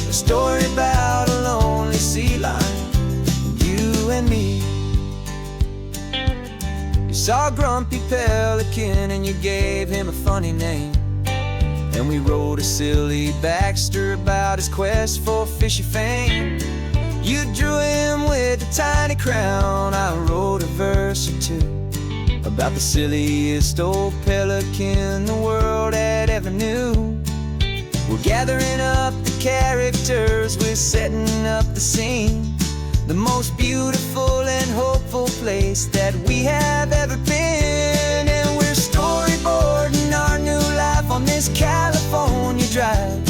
Speaker 2: a story about a lonely sea lion, you and me. You saw a grumpy pelican and you gave him a funny name, and we wrote a silly Baxter about his quest for fishy fame. You drew him with a tiny crown, I wrote a verse or two about the silliest old pelican the world had ever knew. We're gathering up the characters, we're setting up the scene, the most beautiful and hopeful place that we have ever been. And we're storyboarding our new life on this California drive,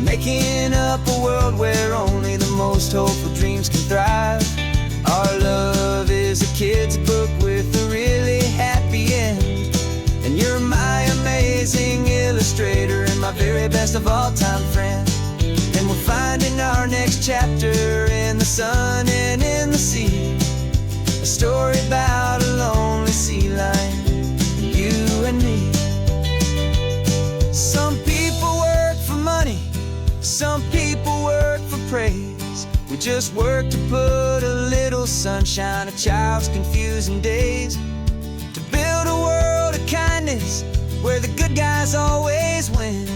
Speaker 2: making up a world where only the most hopeful dreams can thrive. Our love is a kid's book with a really happy end, and you're my amazing illustrator and my very best of all time friend. And we're finding our next chapter in the sun and in the sea, a story about a lonely sea lion, you and me. Some people work for money, some people work for praise. We just work to put a little sunshine in a child's confusing days, to build a world of kindness where the good guys always win,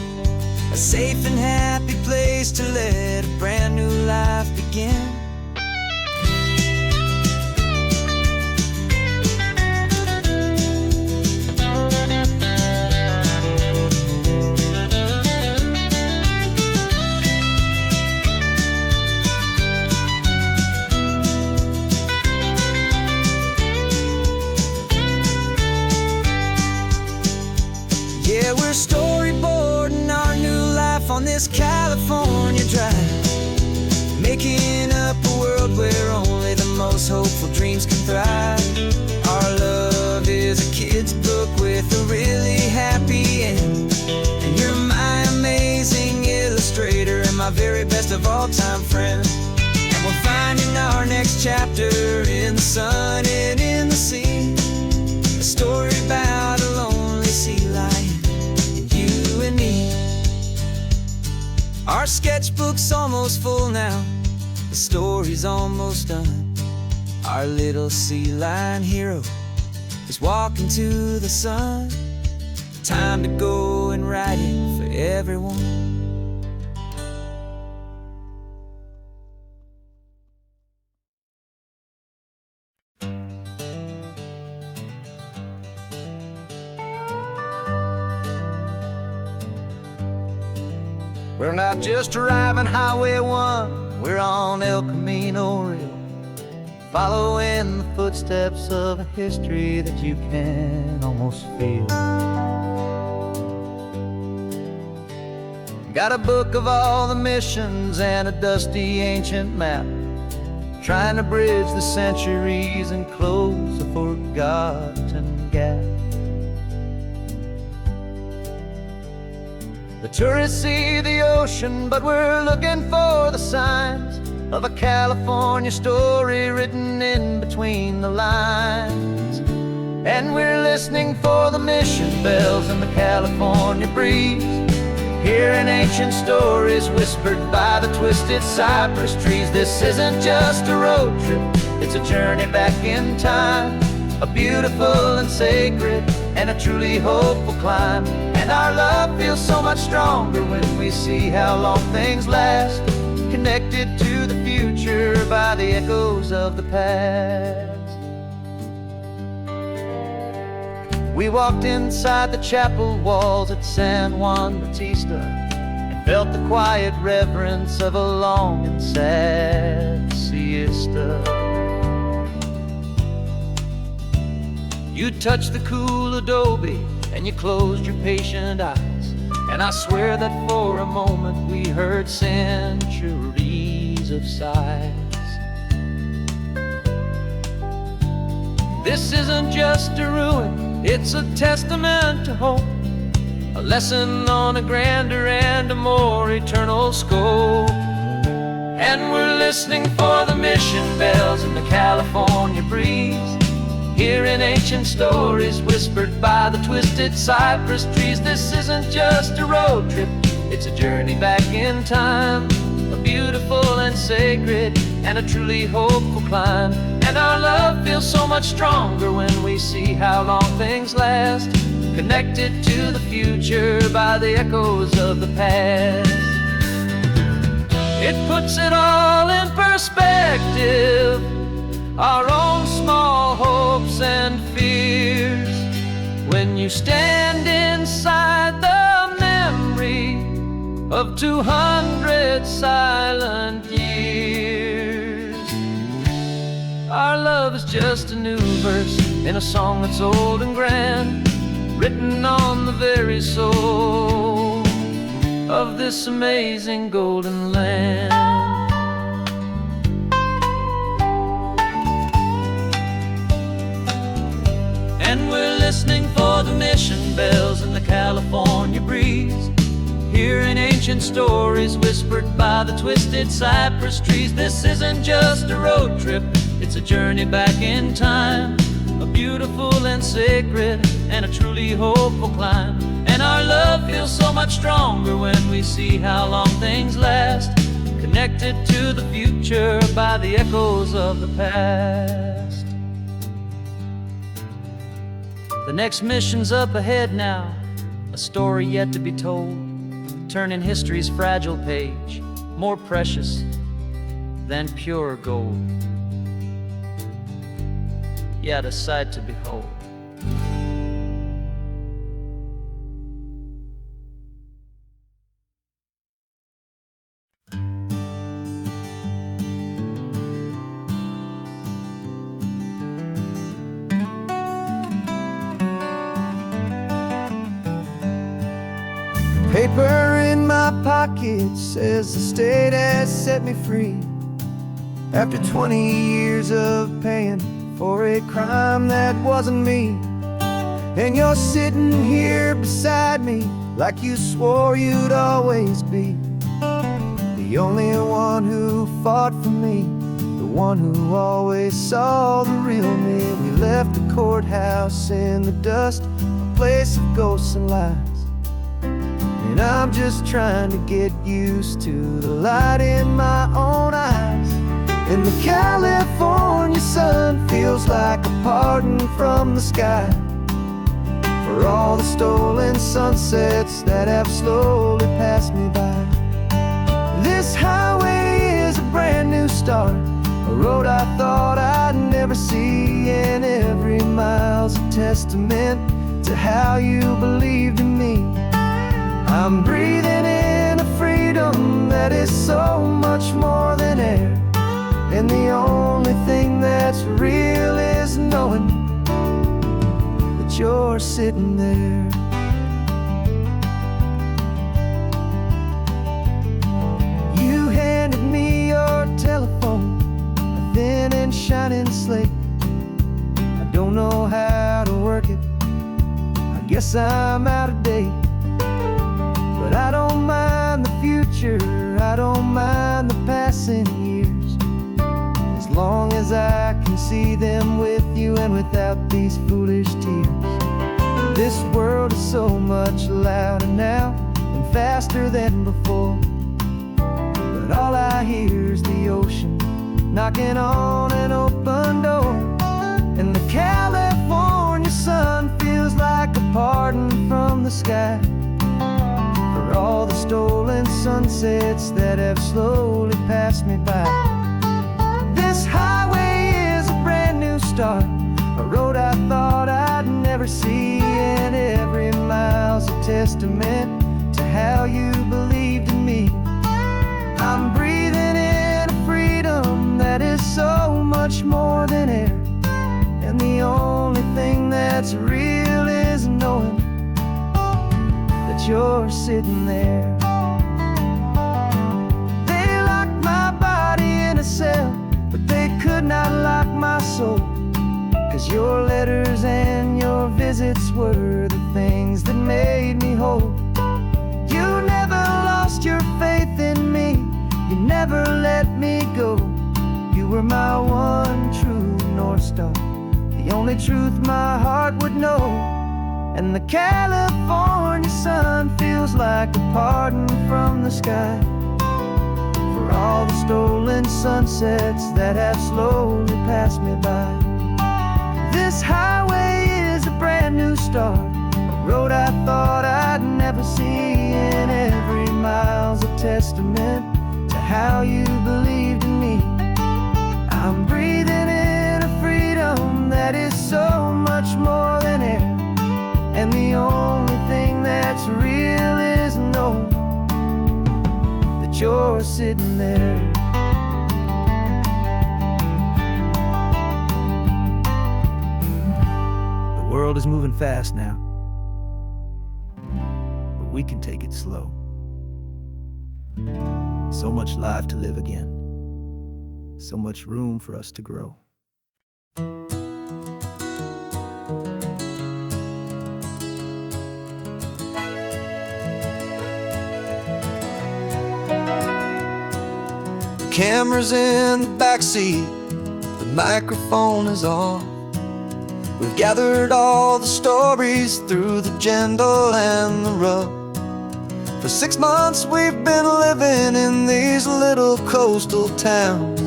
Speaker 2: a safe and happy place to let a brand new life begin. Yeah, we're storyboarding our new life on this California drive, making up a world where only the most hopeful dreams can thrive. Our love is a kid's book with a really happy end, and you're my amazing illustrator and my very best of all time friend. And we're finding our next chapter in the sun and in the sea, a story about a lonely sea lion, you and me. Our sketchbook's almost full now, the story's almost done. Our little sea lion hero is walking to the sun. Time to go and write it for everyone.
Speaker 3: We're not just driving Highway 1, we're on El Camino Real, following the footsteps of a history that you can almost feel. Got a book of all the missions and a dusty ancient map, trying to bridge the centuries and close a forgotten gap. The tourists see the ocean, but we're looking for the signs of a California story written in between the lines. And we're listening for the mission bells in the California breeze, hearing ancient stories whispered by the twisted cypress trees. This isn't just a road trip, it's a journey back in time, a beautiful and sacred and a truly hopeful climb. And our love feels so much stronger when we see how long things last, connected to the future by the echoes of the past. We walked inside the chapel walls at San Juan Bautista and felt the quiet reverence of a long and sad siesta. You touched the cool adobe and you closed your patient eyes, and I swear that for a moment we heard centuries of sighs. This isn't just a ruin, it's a testament to hope, a lesson on a grander and a more eternal scope. And we're listening for the mission bells in the California breeze, hearing ancient stories whispered by the twisted cypress trees. This isn't just a road trip, it's a journey back in time, a beautiful and sacred and a truly hopeful climb. And our love feels so much stronger when we see how long things last, connected to the future by the echoes of the past. It puts it all in perspective, our own small hopes and fears, when you stand inside the memory of 200 silent years. Our love is just a new verse in a song that's old and grand, written on the very soul of this amazing golden land. And we're listening for the mission bells in the California breeze, hearing ancient stories whispered by the twisted cypress trees. This isn't just a road trip, it's a journey back in time, a beautiful and sacred and a truly hopeful climb. And our love feels so much stronger when we see how long things last, connected to the future by the echoes of the past. The next mission's up ahead now, a story yet to be told, turning history's fragile page more precious than pure gold. Yet a sight to behold.
Speaker 1: Paper in my pocket says the state has set me free, after 20 years of paying for a crime that wasn't me. And you're sitting here beside me like you swore you'd always be, the only one who fought for me, the one who always saw the real me. We left the courthouse in the dust, a place of ghosts and lies, and I'm just trying to get used to the light in my own eyes. And the California sun feels like a pardon from the sky for all the stolen sunsets that have slowly passed me by. This highway is a brand new start, a road I thought I'd never see, and every mile's a testament to how you believed in me. I'm breathing in a freedom
Speaker 3: that is so much more than air. And the only thing that's real is knowing that you're sitting there. You handed me your telephone, a thin and shining slate. I don't know how to work it, I guess I'm out of date. But I don't mind the future, I don't mind the passing years, as long as I can see them with you and without these foolish tears. This world is so much louder now and faster than before, but all I hear is the ocean knocking on an open door. And the California sun feels like a pardon from the sky for all the stolen sunsets that have slowly passed me by. This highway is a brand new start, a road I thought I'd never see, and every mile's a testament to how you believed in me. I'm breathing in a freedom that is so much more than air, and the only thing that's real is knowing that you're sitting there. They locked my body in a cell, but they could not lock my soul, 'cause your letters and your visits were the things that made me whole. You never lost your faith in me, you never let me go. You were my one true North Star, the only truth my heart would know. And the California sun feels like a pardon from the sky for all the stolen sunsets that have slowly passed me by. This highway is a brand new start, a road I thought I'd never see, and every mile's a testament to how you believed in me. I'm breathing in a freedom that is so much more than air, and the only thing that's real is knowing that you're sitting there. The world is moving fast now, but we can take it slow. So much life to live again, so much room for us to grow. Camera's in the backseat, the microphone is on. We've gathered all the stories through the gentle and the rough. For 6 months we've been living in these little coastal towns,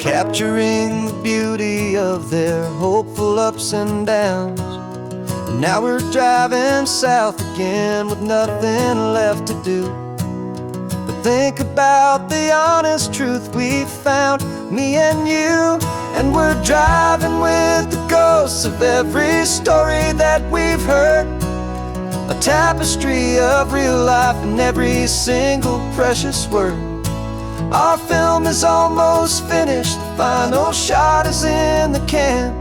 Speaker 3: capturing the beauty of their hopeful ups and downs. And now we're driving south again with nothing left to do. Think about the honest truth we found, me and you. And we're driving with the ghosts of every story that we've heard, a tapestry of real life in every single precious word. Our film is almost finished, the final shot is in the can,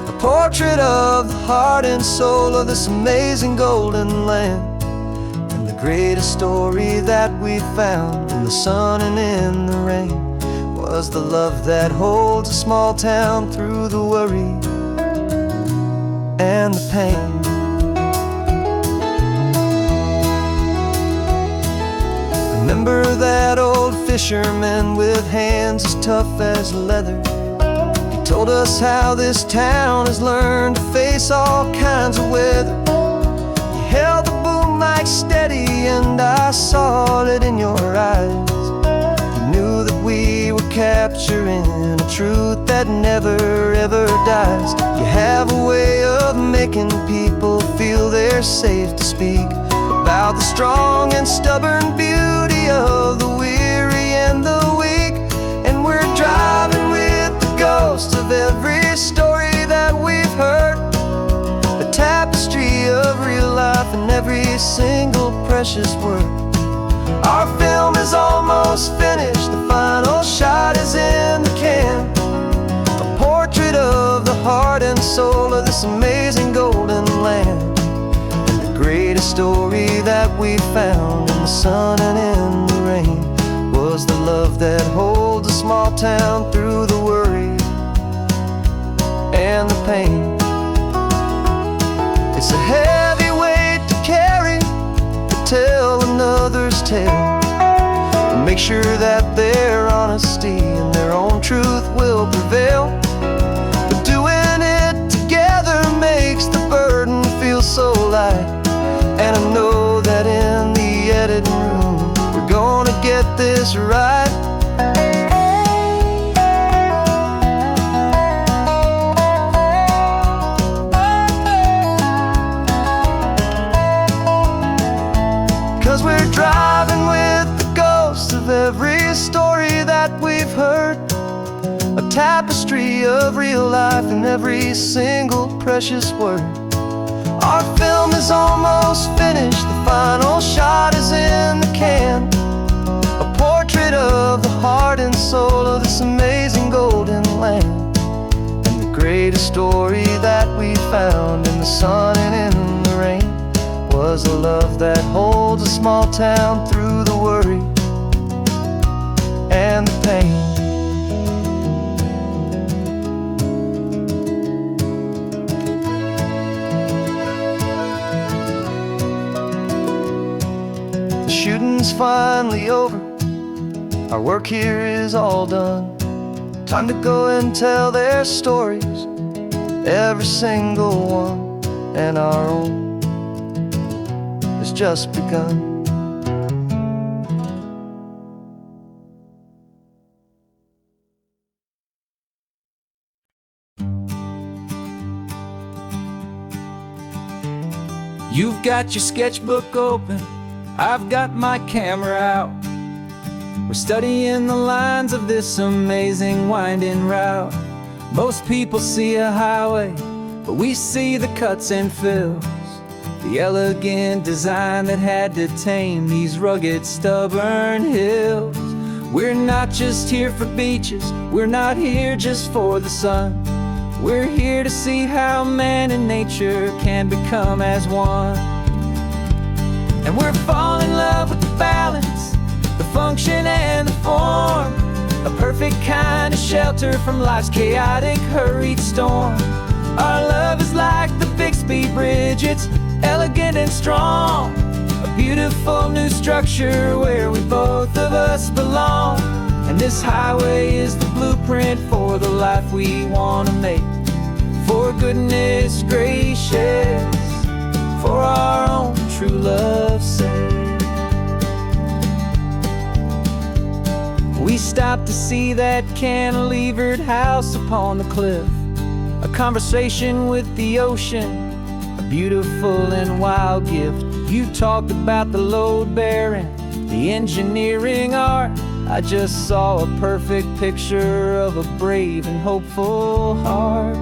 Speaker 3: a portrait of the heart and soul of this amazing golden land. Greatest story that we found in the sun and in the rain was the love that holds a small town through the worry and the pain. Remember that old fisherman with hands as tough as leather? He told us how this town has learned to face all kinds of weather. He held the boom mic steady and I saw it in your eyes. You knew that we were capturing a truth that never ever dies. You have a way of making people feel they're safe to speak about the strong and stubborn beauty of the weary and the weak. And we're driving with the ghosts of every story that we've heard, a tapestry of real life in every single precious word. Our film is
Speaker 1: almost finished, the final shot is in the can. A portrait of the heart and soul of this amazing golden land. And the greatest story that we found in the sun and in the rain was the love that holds a small town through the worry and the pain. It's a heavy weight to carry, to tell another's tale, and make sure that their honesty and their own truth will prevail. But doing it together makes the burden feel so light. And I know that in the editing room we're gonna get this right. 'Cause we're driving with the ghosts of every story that we've heard, a tapestry of real life in every single precious word. Our film is almost finished, the final shot is in the can. A portrait of the heart and soul of this amazing golden land. And the greatest story that we found in the sun and in the rain was a love that holds a small town through the worry and the pain. The shooting's finally over, our work here is all done. Time to go and tell their stories, every single one, and our own has just begun.
Speaker 2: You've got your sketchbook open, I've got my camera out. We're studying the lines of this amazing winding route. Most people see a highway, but we see the cuts and fills, the elegant design that had to tame these rugged, stubborn hills. We're not just here for beaches, we're not here just for the sun. We're here to see how man and nature can become as one. And we're falling in love with the balance, the function and the form, a perfect kind of shelter from life's chaotic, hurried storm. Our love is like the Bixby Bridge, it's elegant and strong, a beautiful new structure where we both of us belong. And this highway is the blueprint for the life we want to make. For goodness gracious, for our own true love's sake. We stopped to see that cantilevered house upon the cliff, a conversation with the ocean, a beautiful and wild gift. You talked about the load bearing, the engineering art. I just saw a perfect picture of a brave and hopeful heart.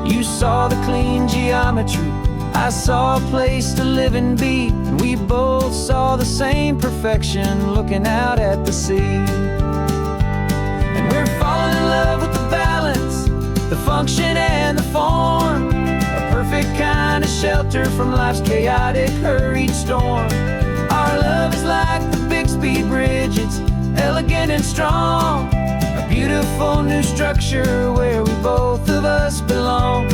Speaker 2: You saw the clean geometry, I saw a place to live and be, and we both saw the same perfection looking out at the sea. And we're falling in love with the balance, the function and the form, a perfect kind of shelter from life's chaotic, hurried storm. Our love is like the Bixby Bridge, it's elegant and strong, a beautiful new structure where we both of us belong.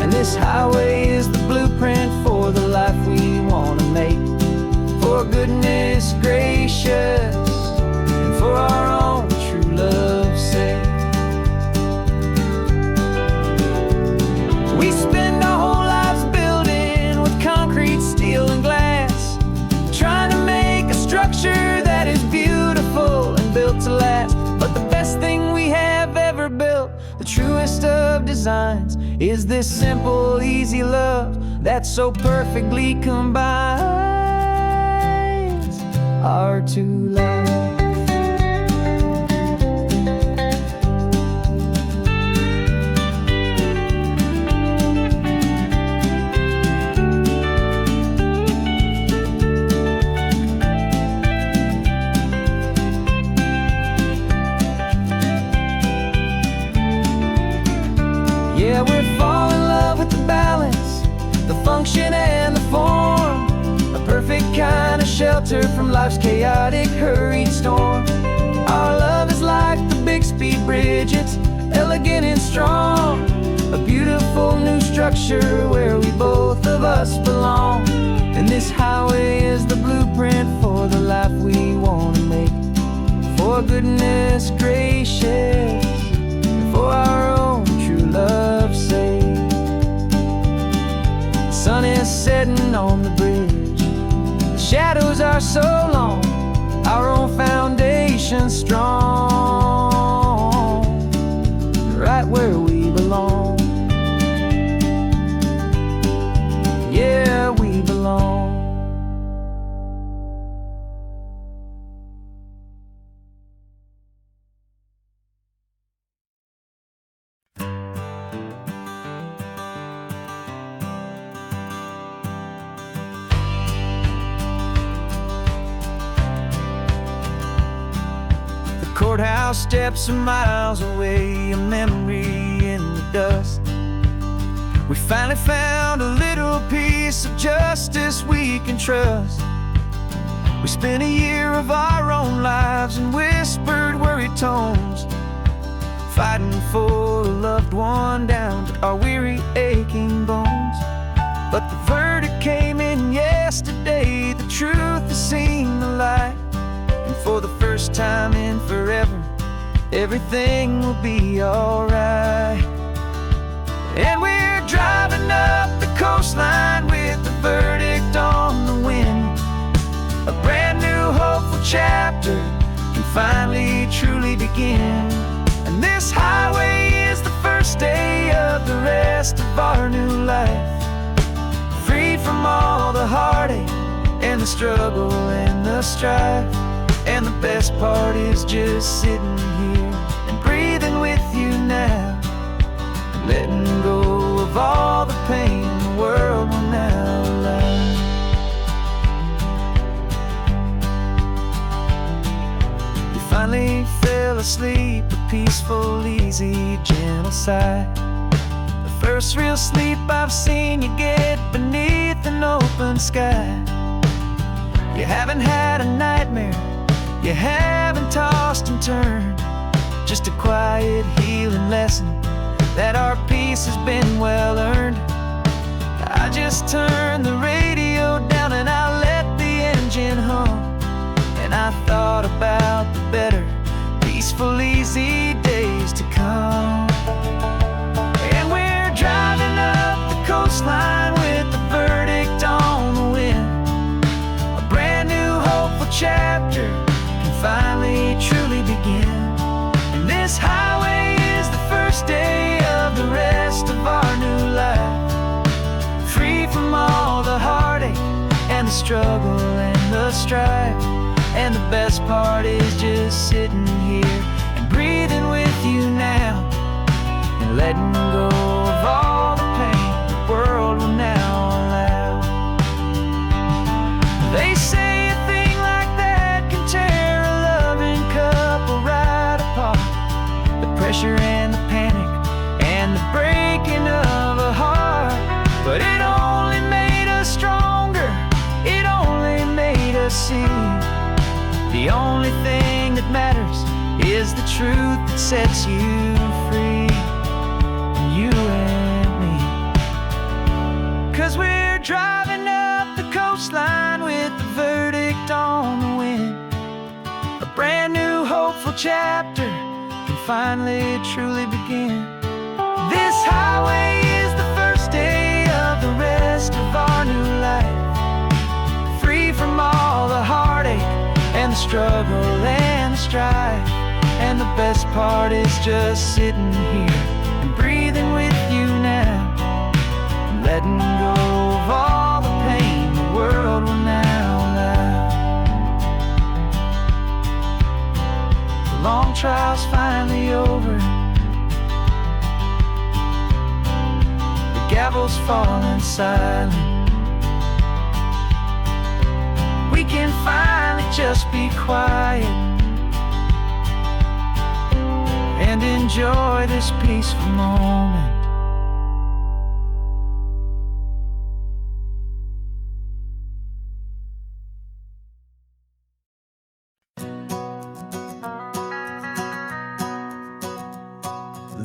Speaker 2: And this highway is the blueprint for the life we want to make. For goodness gracious, and for our own true love's sake. We spend our whole lives building with concrete, steel, and glass, trying to make a structure that is beautiful and built to last. But the best thing we have ever built, the truest of designs, is this simple, easy love that so perfectly combines our two lives.
Speaker 3: shelter from life's chaotic, hurried storm. Our love is like the Bixby Bridge, it's elegant and strong. A beautiful new structure where we both of us belong. And this highway is the blueprint for the life we want to make. For goodness gracious, for our own true love's sake. The sun is setting on the bridge, the shadows are so long, our own foundation strong, right where we belong. Yeah, we belong. Courthouse steps are miles away, a memory in the dust. We finally found a little piece of justice we can trust. We spent a year of our own lives in whispered, worried tones, fighting for a loved one down to our weary, aching bones. But the verdict came in yesterday, the truth has seen the light. And for the first time in forever, everything will be alright. And we're driving up the coastline with the verdict on the wind. A brand new hopeful chapter can finally truly begin. And this highway is the first day of the rest of our new life. Freed from all the heartache and the struggle and the strife. And the best part is just sitting here and breathing with you now, letting go of all the pain the world will now allow. You finally fell asleep, a peaceful, easy, gentle sigh. The first real sleep I've seen you get beneath an open sky. You haven't had a nightmare, you haven't tossed and turned, just a quiet healing lesson that our peace has been well earned. I just turn the radio down and I let the engine hum, and I thought about the better, peaceful, easy days to come. And we're driving up the coastline with the verdict on the wind. A brand new hopeful chapter finally truly begin. And this highway is the first day of the rest of our new life. Free from all the heartache and the struggle and the strife. And the best part is just sitting here and breathing with you now, and letting go of all the pain the world will now allow. They say a thing like that can tear a loving couple right apart. The pressure and the panic and the breaking of a heart. But it only made us stronger, it only made us see the only thing that matters is the truth that sets you free, you and me. 'Cause we're driving up the coastline with the verdict on the wind. A brand new hopeful chapter can finally truly begin. This highway is the first day of the rest of our new life. Free from all the heartache and the struggle and the strife. And the best part is just sitting here and breathing with you now, and letting go of all the pain the world will now allow. The long trial's finally over, the gavel's falling silent. We can finally just be quiet and enjoy this peaceful moment.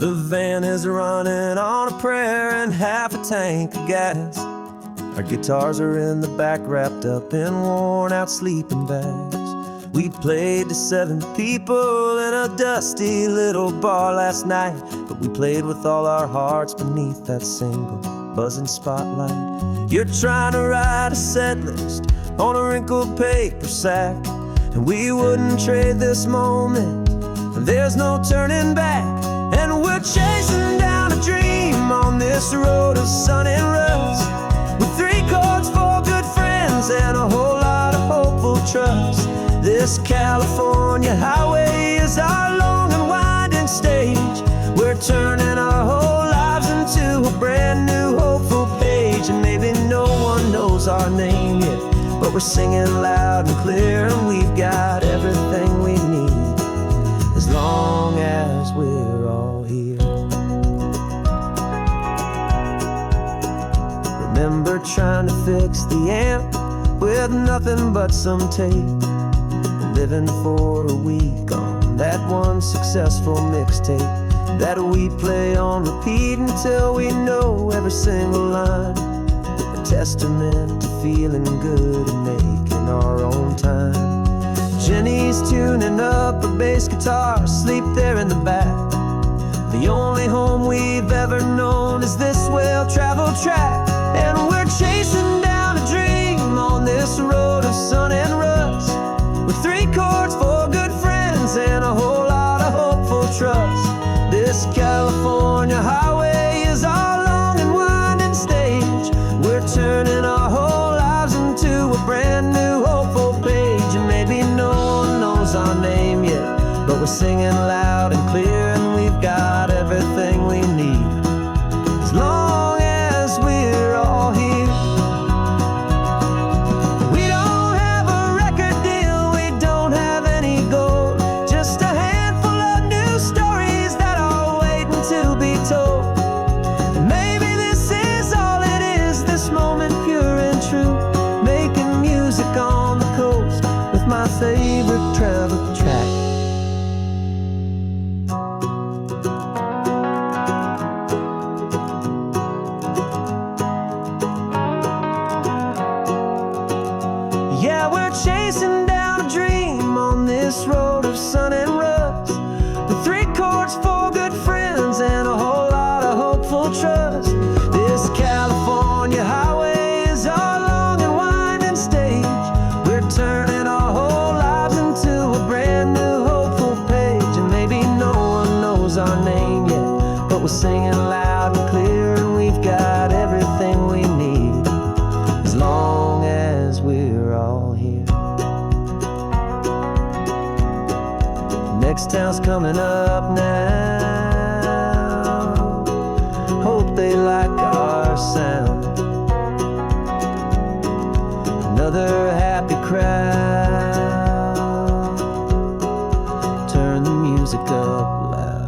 Speaker 2: The van is running on a prayer and half a tank of gas. Our guitars are in the back, wrapped up in worn-out sleeping bags. We played to 7 people in a dusty little bar last night, but we played with all our hearts beneath that single buzzing spotlight. You're trying to write a set list on a wrinkled paper sack, and we wouldn't trade this moment. There's no turning back, and we're chasing down a dream on this road of sun and rust, with 3 chords, 4 good friends, and a whole lot of hopeful trust. This California highway is our long and winding stage. We're turning our whole lives into a brand new hopeful page. And maybe no one knows our name yet, but we're singing loud and clear, and we've got everything we need, as long as we're all here. Remember trying to fix the amp with nothing but some tape, living for a week on that one successful mixtape that we play on repeat until we know every single line. A testament to feeling good and making our own time. Jenny's tuning up her bass guitar, asleep there in the back. The only home we've ever known is this well-traveled track, and we're chasing down a dream on this road of sun and rust, with 3 chords, 4 good friends, and a whole lot of hopeful trust. This California highway is our long and winding stage. We're turning our whole lives into a brand new hopeful page. And maybe no one knows our name yet, but we're singing loud and clear, and we've got everything we need, as long as we're all here. My favorite travel track. Yeah, we're chasing down a dream on this road of sun and rust, with 3 chords, 4 good friends, and a whole lot of hopeful trust. This California highway is our long and winding stage. We're turning our whole lives into a brand new hopeful page. And maybe no one knows our name yet, but we're singing loud and clear, and we've got everything we need, as long as we're all here. Next town's coming up now. Hope they like our sound. Another happy crowd. Turn the music up loud.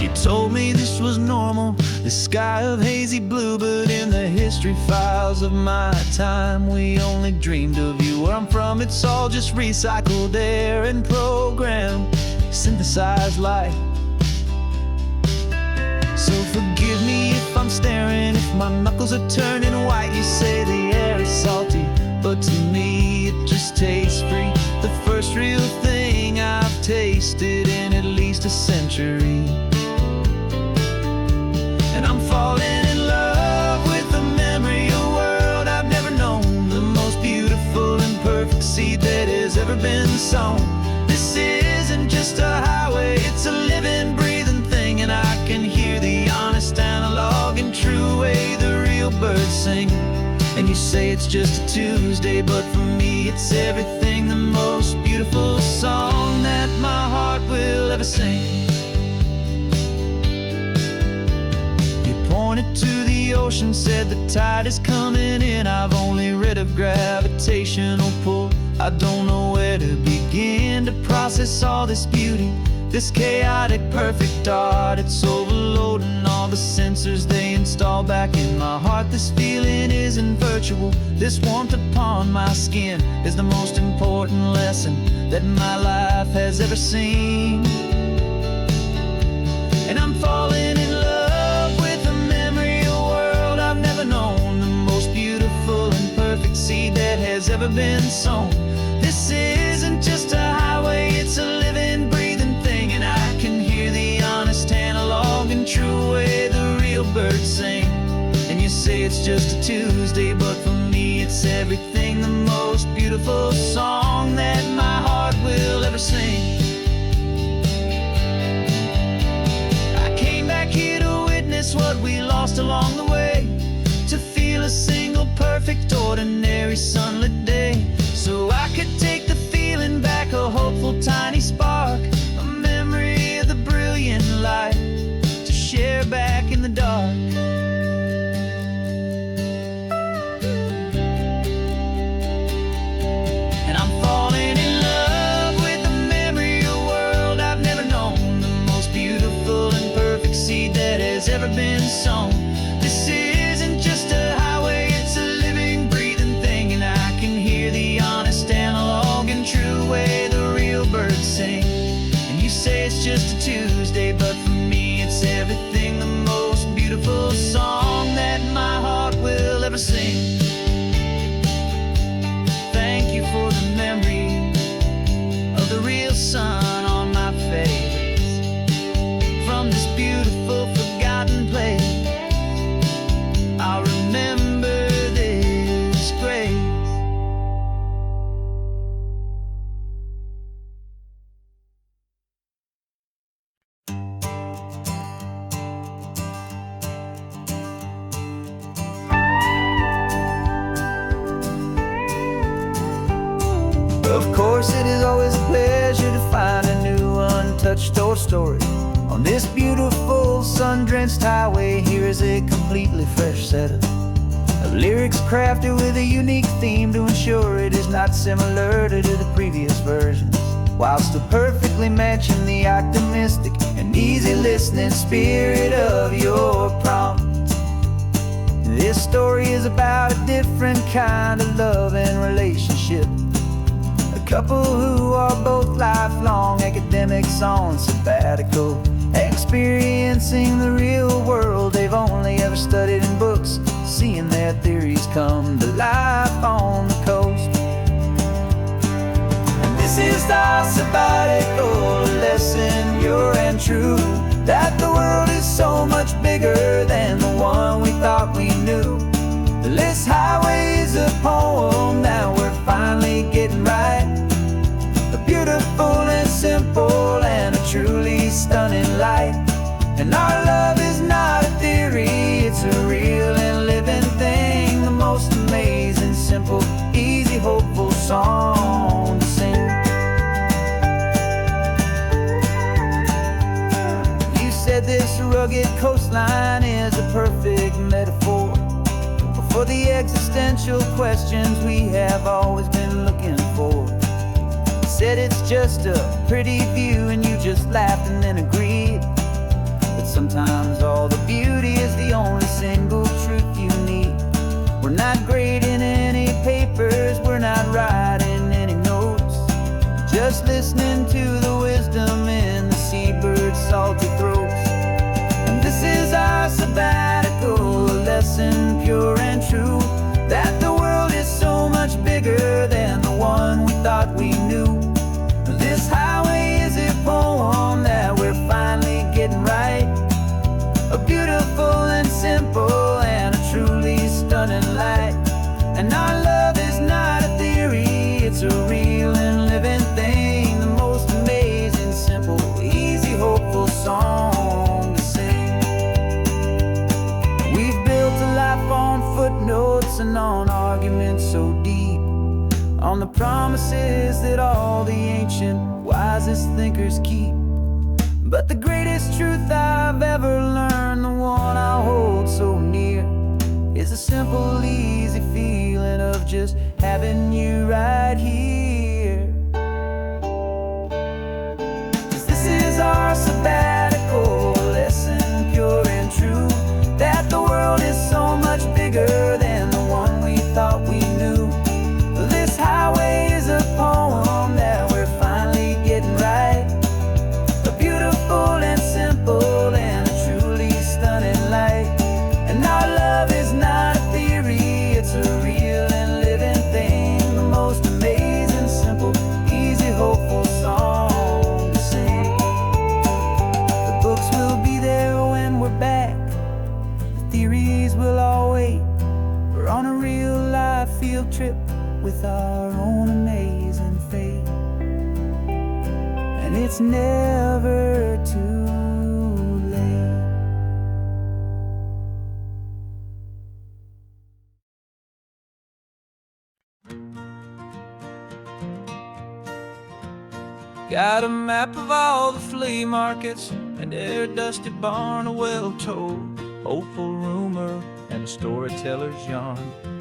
Speaker 2: You told me this was normal, the sky of hazy blue, but in the history files of my time, we only dreamed of you. Where I'm from, it's all just recycled air and programmed, synthesized light. So forgive me if I'm staring, if my knuckles are turning white. You say the air is salty, but to me it just tastes free. The first real thing I've tasted in at least a century. And I'm falling in love with the memory of a world I've never known, the most beautiful and perfect seed that has ever been sown. This isn't just a highway, it's a living, breathing thing, and I can hear the honest analog and true way the real birds sing. And you say it's just a Tuesday, but for me it's everything, the most beautiful song that my heart will ever sing. Pointed to the ocean, said the tide is coming in. I've only read of gravitational pull. I don't know where to begin to process all this beauty.
Speaker 3: This chaotic, perfect art, it's overloading all the sensors they install back in my heart. This feeling isn't virtual. This warmth upon my skin is the most important lesson that my life has ever seen. And I'm falling in love with the memory of a world I've never known, the most beautiful and perfect seed that has ever been sown. This isn't just a highway, it's a living, breathing thing, and I can hear the honest analog and true way the real birds sing. And you say it's just a Tuesday, but for me it's everything, the most beautiful song that my heart will ever sing. I came back here to witness what we lost along the way, to feel a single perfect ordinary sunlit day, so I could take the feeling back, a hopeful tiny spark, a memory of the brilliant light to share back in the dark. And I'm falling in love with the memory of a world I've never known, the most beautiful and perfect seed that has ever been sown. This isn't just a highway, it's a living, breathing thing, and I can hear the honest analog and true way the real birds sing. And you say it's just a Tuesday, but for me it's everything, the most beautiful song that my heart will ever sing. Thank you for the memory of the real sun on my face, from this beautiful forgotten place. I'll remember this grace. Of course, it is always a pleasure to find a new untouched old story. On this beautiful sun-drenched highway, here is a completely fresh set of lyrics crafted with a unique theme to ensure it is not similar to the previous versions, while still perfectly matching the optimistic and easy listening spirit of your prompt. This story is about a different kind of love and relationship, a couple who are both lifelong academics on sabbatical, experiencing the real world they've only ever studied in books, seeing their theories come to life on the coast. And this is our sabbatical lesson, pure and true, that the world is so much bigger than the one we thought we knew. This highway is a poem that we're finally getting right, a beautiful and simple and a truly stunning light. And our love is not a theory, it's a real and living thing, the most amazing, simple, easy, hopeful song to sing. You said this rugged coastline is a perfect metaphor for the existential questions we have always been looking for. Said it's just a pretty view and you just laughed and then agreed, but sometimes all the beauty is the only single truth you need. We're not grading any papers, we're not writing any notes, just listening to the wisdom in the seabird's salty throats. And this is our sabbatical lesson, pure and true, that the world is so much bigger than the one we thought we knew. This highway is a poem that we're finally getting right, a beautiful and simple and a truly stunning light. And our love is not a theory, it's a real and living thing, the most amazing, simple, easy, hopeful song to sing. We've built a life on footnotes and on arguments so deep, on the promises that all the ancient wisest thinkers keep. But the greatest truth I've ever learned, the one I hold so near, is a simple, easy feeling of just having you right here. 'Cause this is and it's never too late.
Speaker 1: Got a map of all the flea markets, and their dusty barn, a well-told hopeful rumor, and a storyteller's yarn.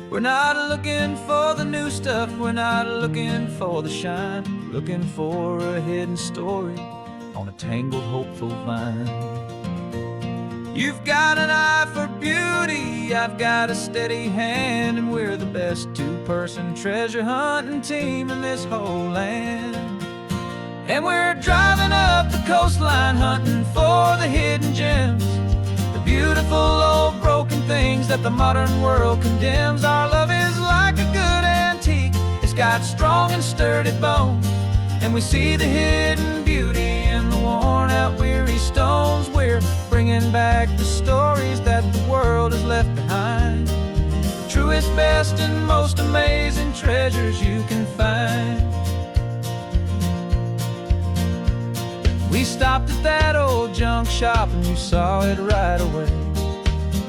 Speaker 1: We're not looking for the new stuff, we're not looking for the shine, looking for a hidden story on a tangled hopeful vine. You've got an eye for beauty, I've got a steady hand, and we're the best two-person treasure hunting team in this whole land. And we're driving up the coastline hunting for the hidden gems, the beautiful old broken things that the modern world condemns. Our love is like a good antique, it's got strong and sturdy bones, and we see the hidden beauty in the worn out weary stones. We're bringing back the stories that the world has left behind, the truest, best, and most amazing treasures you can find. We stopped at that old junk shop and you saw it right away,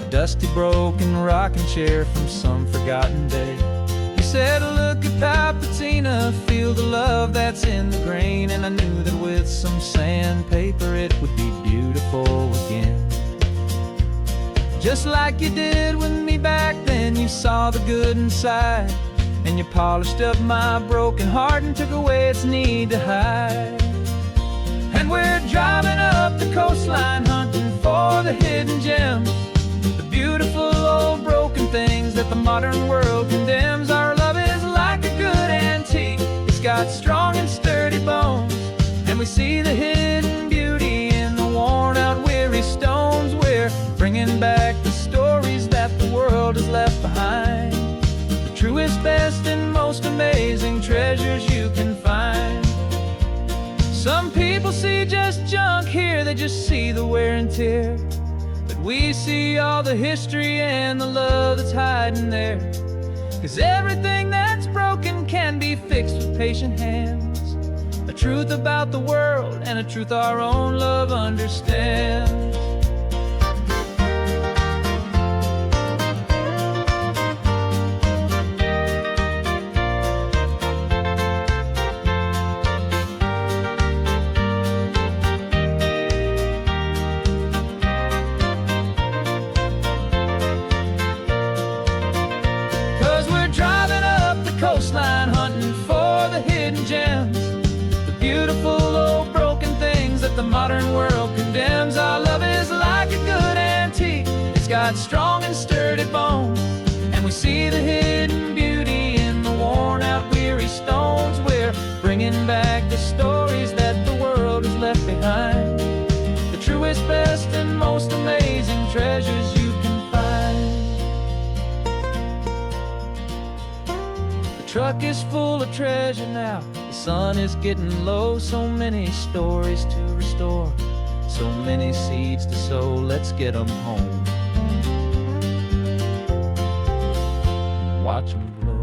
Speaker 1: a dusty broken rocking chair from some forgotten day. You said, look at Papatina, feel the love that's in the grain, and I knew that with some sandpaper it would be beautiful again. Just like you did with me back then, you saw the good inside, and you polished up my broken heart and took away its need to hide. And we're driving up the coastline hunting for the hidden gems, the beautiful old broken things that the modern world condemns. Our love is like a good antique, it's got strong and sturdy bones, and we see the hidden beauty in the worn out weary stones. We're bringing back the stories that the world has left behind, the truest, best, and most amazing treasures you can find. Some people see just junk here, they just see the wear and tear, but we see all the history and the love that's hiding there. 'Cause everything that's broken can be fixed with patient hands, a truth about the world and a truth our own love understands. 'Cause we're driving up the coastline hunting for the hidden gems, the beautiful old broken things that the modern world condemns. Our love is like a good antique, it's got strong and sturdy bones, and we see the hidden beauty in the worn out weary stones. We're bringing back the stories that the world has left behind, the truest, best, and most amazing treasures you can find. The truck is full of treasure now, the sun is getting low. So many stories to restore, so many seeds to sow. Let's get them home, watch them blow.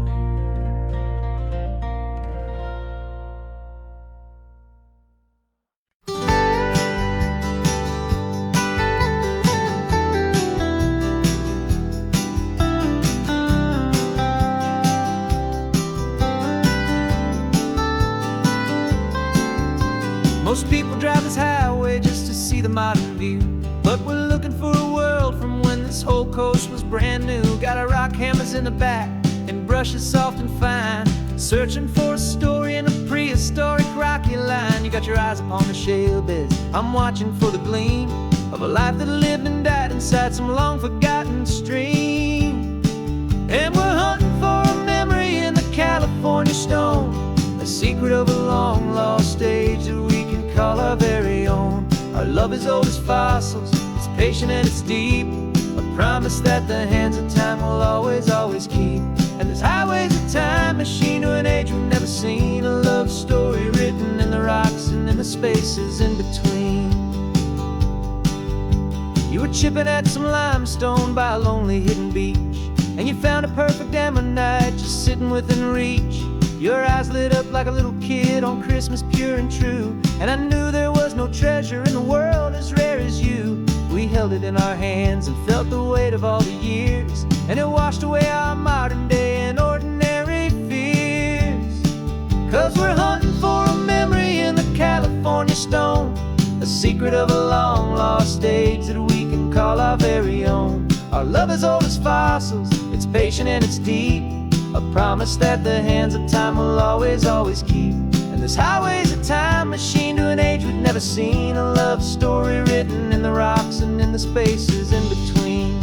Speaker 1: Most people drive this highway just to see the modern view, but we're looking for a world from when this whole coast was brand new. Got our rock hammers in the back and brushes soft and fine, searching for a story in a prehistoric rocky line. You got your eyes upon the shale beds, I'm watching for the gleam of a life that lived and died inside some long forgotten stream. And we're hunting for a memory in the California stone, a secret of a long lost age that we can call our very own. Our love is old as fossils, it's patient and it's deep, a promise that the hands of time will always, always keep. And this highway's a time machine to an age we've never seen, a love story written in the rocks and in the spaces in between. You were chipping at some limestone by a lonely hidden beach, and you found a perfect ammonite just sitting within reach.
Speaker 3: Your eyes lit up like a little kid on Christmas, pure and true. And I knew there was no treasure in the world as rare as you. We held it in our hands and felt the weight of all the years, and it washed away our modern day and ordinary fears. 'Cause we're hunting for a memory in the California stone, a secret of a long lost age that we can call our very own. Our love is old as fossils, it's patient and it's deep, a promise that the hands of time will always, always keep. And this highway's a time machine to an age we've never seen, a love story written in the rocks and in the spaces in between.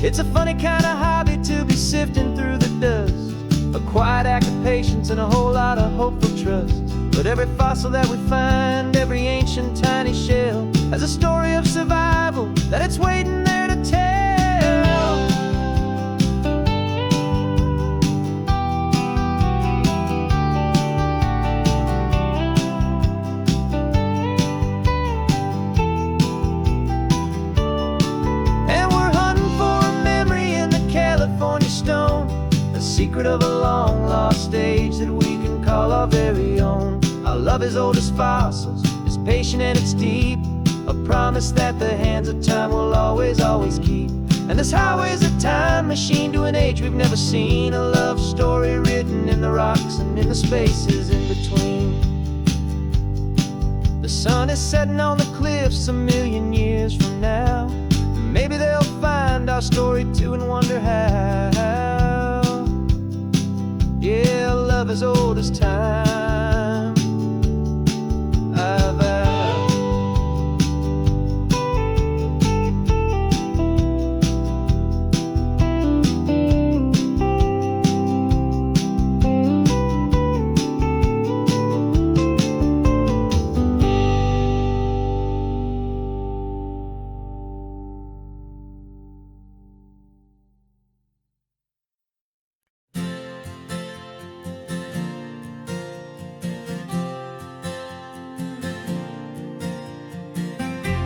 Speaker 3: It's a funny kind of hobby to be sifting through the dust, a quiet act of patience and a whole lot of hopeful trust. But every fossil that we find, every ancient tiny shell, has a story of survival that it's waiting there to tell. And we're hunting for a memory in the California stone, a secret of a long lost age that we can call our very own. Our love is old as fossils, it's patient and it's deep, a promise that the hands of time will always, always keep. And this highway's a time machine to an age we've never seen, a love story written in the rocks and in the spaces in between. The sun is setting on the cliffs a million years from now. Maybe they'll find our story too and wonder how. Yeah, love is old as time.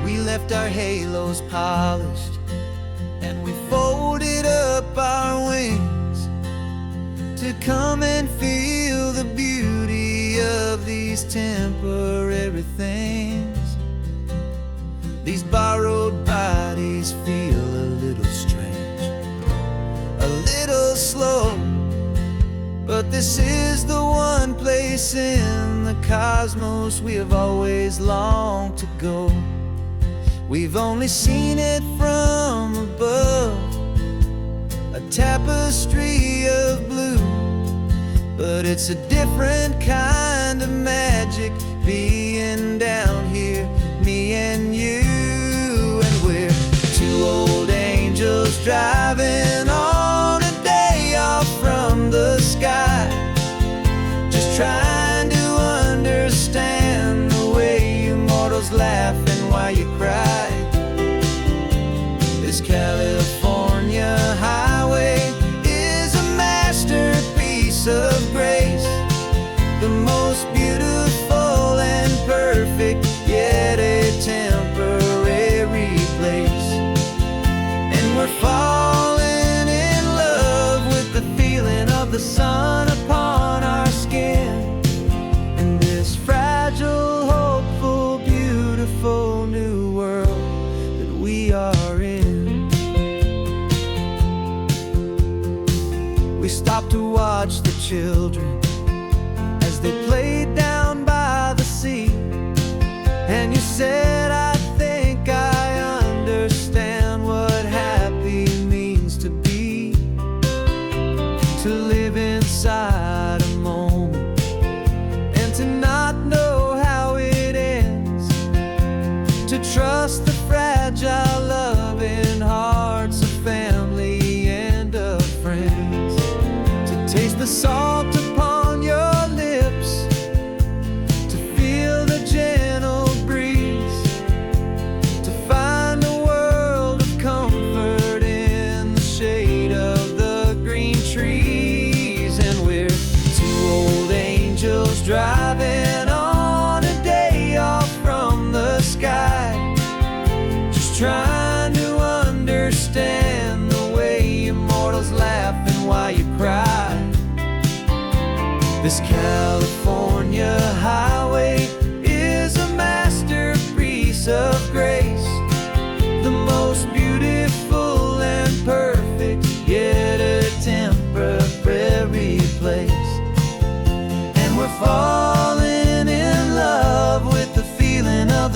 Speaker 3: We left our halos polished, and we folded up our wings to come and feel the beauty of these temporary things. These borrowed bodies feel a little strange, a little slow, but this is the one place in the cosmos we have always longed to go. We've only seen it from above, a tapestry of blue, but it's a different kind of magic being down here, me and you. And we're two old angels driving on a day off from the sky, just trying to understand the way you mortals laugh and why you cry. This California highway is a masterpiece of grace, the most beautiful and perfect, yet a temporary place. And we're falling in love with the feeling of the sun upon our skin, and this fragile, hopeful, beautiful new world that we are in. We stopped to watch the children as they played down by the sea, and you said, I think I understand what happy means to be, to live inside a moment and to not know how it ends, to trust the fragile loving hearts of family and of friends, to taste the salt upon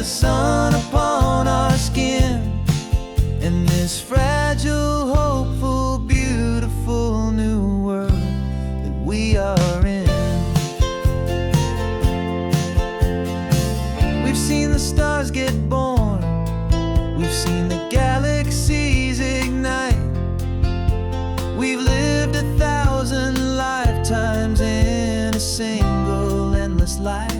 Speaker 3: sun upon our skin in this fragile, hopeful, beautiful new world that we are in. We've seen the stars get born, we've seen the galaxies ignite. We've lived 1,000 lifetimes in a single endless life.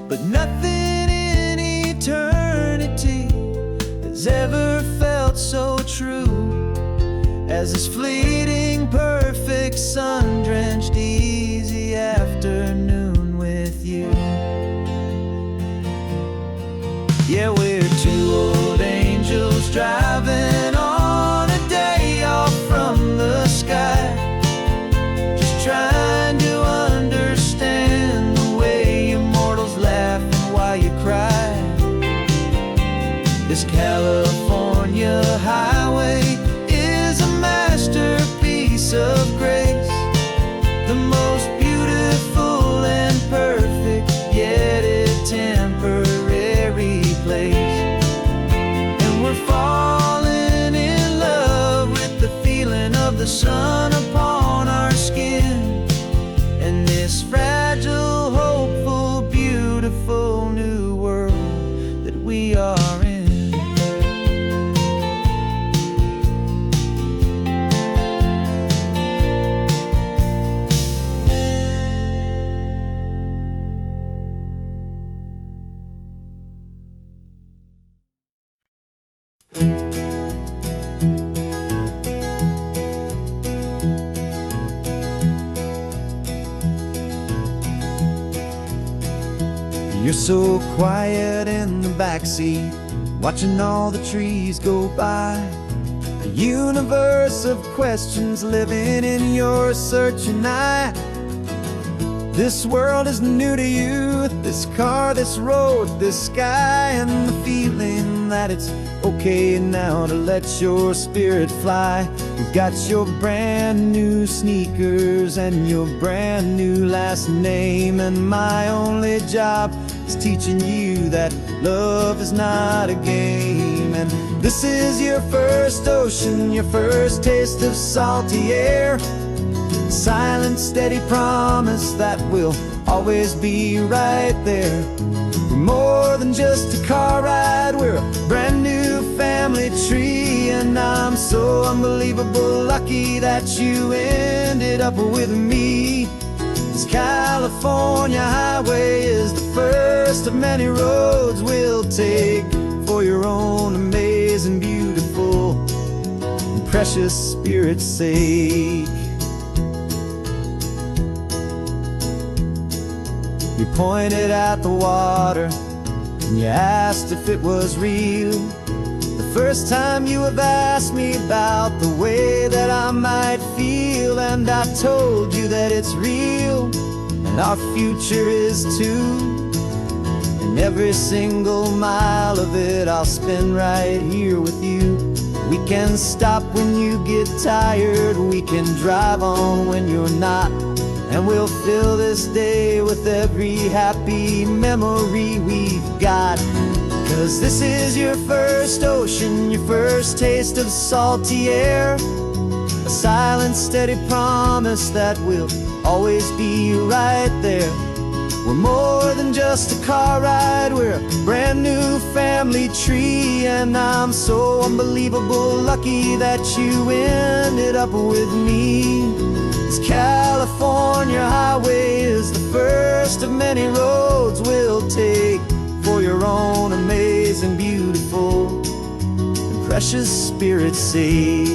Speaker 3: But nothing in eternity has ever felt so true as this fleeting, perfect, sun-drenched, easy afternoon with you. Yeah, we're two old angels driving on a day off from the sky, just trying to understand the way immortals laugh and why you cry. This California highway is a masterpiece of grace, the most beautiful and perfect, yet a temporary place. And we're falling in love with the feeling of the sun upon our skin and this fragile, hopeful, beautiful new world that we are in. You're so quiet in the backseat, watching all the trees go by. A universe of questions living in your searching eye. This world is new to you, this car, this road, this sky, and the feeling that it's okay now to let your spirit fly. You've got your brand new sneakers and your brand new last name, and my only job is teaching you that love is not a game. And this is your first ocean, your first taste of salty air, a silent, steady promise that we'll always be right there. We're more than just a car ride, we're a brand new family tree, and I'm so unbelievable lucky that you ended up with me. This California highway is the first of many roads we'll take for your own amazing, beautiful, and precious spirit's sake. You pointed at the water and you asked if it was real. The first time you have asked me about the way that I might feel, and I told you that it's real and our future is too. And every single mile of it I'll spend right here with you. We can stop when you get tired, we can drive on when you're not, and we'll fill this day with every happy memory we've got. 'Cause this is your first ocean, your first taste of salty air, a silent, steady promise that we'll always be right there. We're more than just a car ride, we're a brand new family tree, and I'm so unbelievable lucky that you ended up with me. This California highway is the first of many roads we'll take for your own amazing, beautiful, and precious spirit's sake.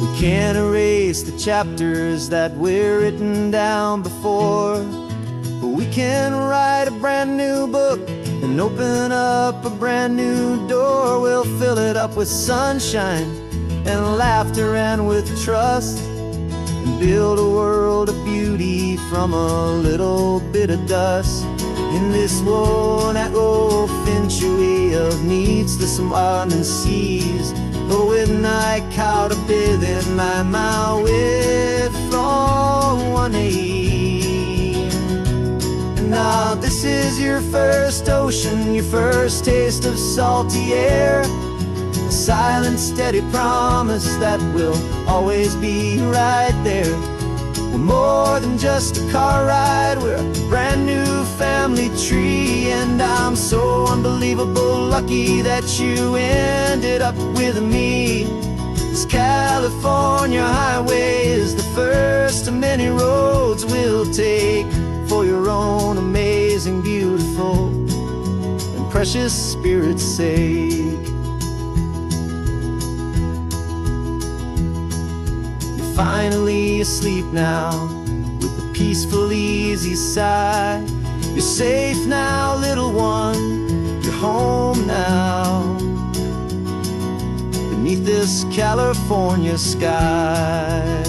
Speaker 3: We can't erase the chapters that we're written down before, but we can write a brand new book and open up a brand new door. We'll fill it up with sunshine and laughter and with trust, and build a world of beauty from a little bit of dust. In this world that finchuí of needs the smarten seas, och with night caught a bit in my mouth with from 180. is your first ocean, your first taste of salty air. A silent, steady promise that we'll always be right there. We're more than just a car ride, we're a brand new family tree. And I'm so unbelievable lucky that you ended up with me. This California highway is the first of many roads we'll take for your own amazing, beautiful, and precious spirit's sake. You're finally asleep now with a peaceful, easy sigh. You're safe now, little one, you're home now, beneath this California sky.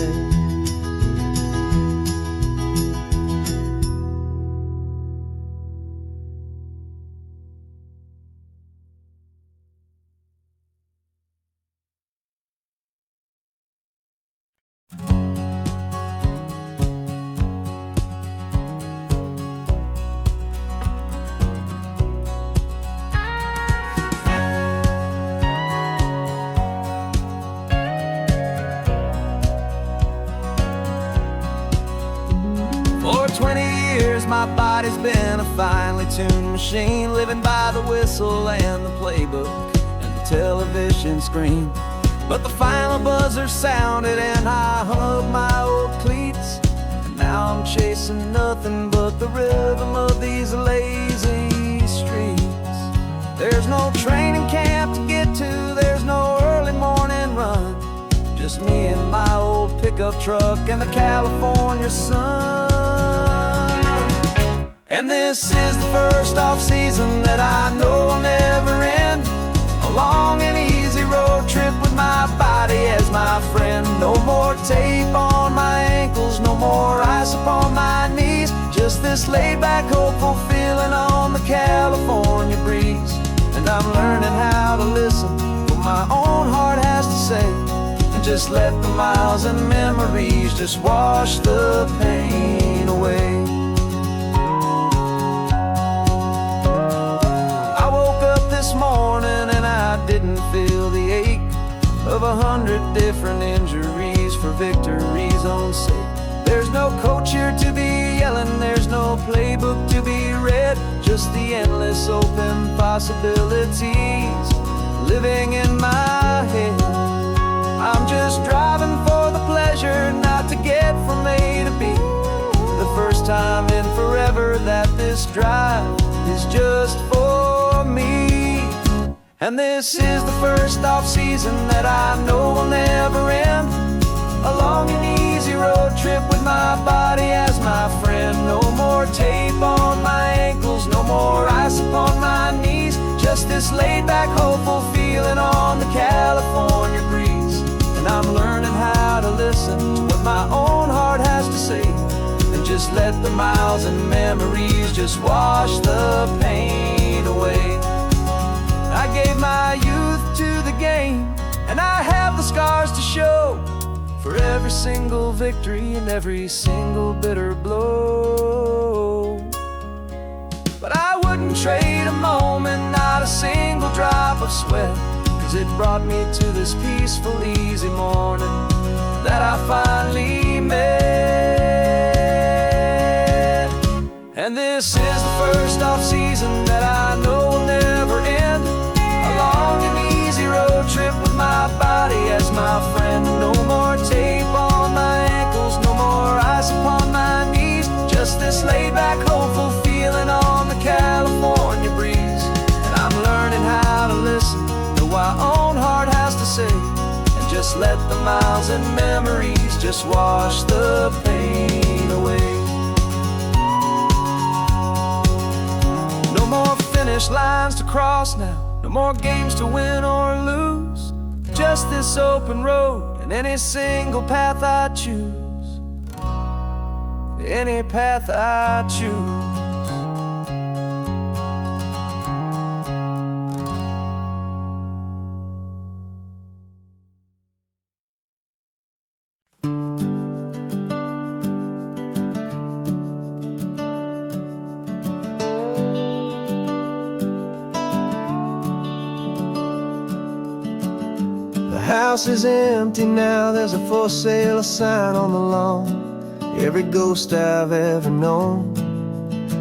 Speaker 2: For 20 years my body's been a finely tuned machine, living by the whistle and the playbook and the television screen. But the final buzzer sounded and I hung up my old cleats, and now I'm chasing nothing but the rhythm of these lazy streets. There's no training camp to get to, there's no early morning run, just me and my old pickup truck and the California sun. And this is the first off-season that I know will never end. A long and easy road trip with my body as my friend. No more tape on my ankles, no more ice upon my knees. Just this laid-back, hopeful feeling on the California breeze. And I'm learning how to listen to what my own heart has to say, and just let the miles and memories just wash the pain away. This morning and I didn't feel the ache of 100 different injuries for victory's own sake. There's no coach here to be yelling, there's no playbook to be read, just the endless open possibilities living in my head. I'm just driving for the pleasure, not to get from A to B. The first time in forever that this drive is just for me. And this is the first off-season that I know will never end. A long and easy road trip with my body as my friend. No more tape on my ankles, no more ice upon my knees. Just this laid-back, hopeful feeling on the California breeze. And I'm learning how to listen to what my own heart has to say, and just let the miles and memories just wash the pain away. I gave my youth to the game, and I have the scars to show for every single victory and every single bitter blow. But I wouldn't trade a moment, not a single drop of sweat, 'cause it brought me to this peaceful, easy morning that I finally met. And this is the first off-season that I know will never end. A long and easy road trip with my body as my friend. No more tape on my ankles, no more ice upon my knees. Just this laid-back, hopeful feeling on the California breeze. And I'm learning how to listen to what my own heart has to say, and just let the miles and memories just wash the pain away. No more finish lines to cross now, no more games to win or lose. Just this open road and any single path I choose. Any path I choose.
Speaker 1: house is empty now, there's a for sale sign on the lawn. Every ghost I've ever known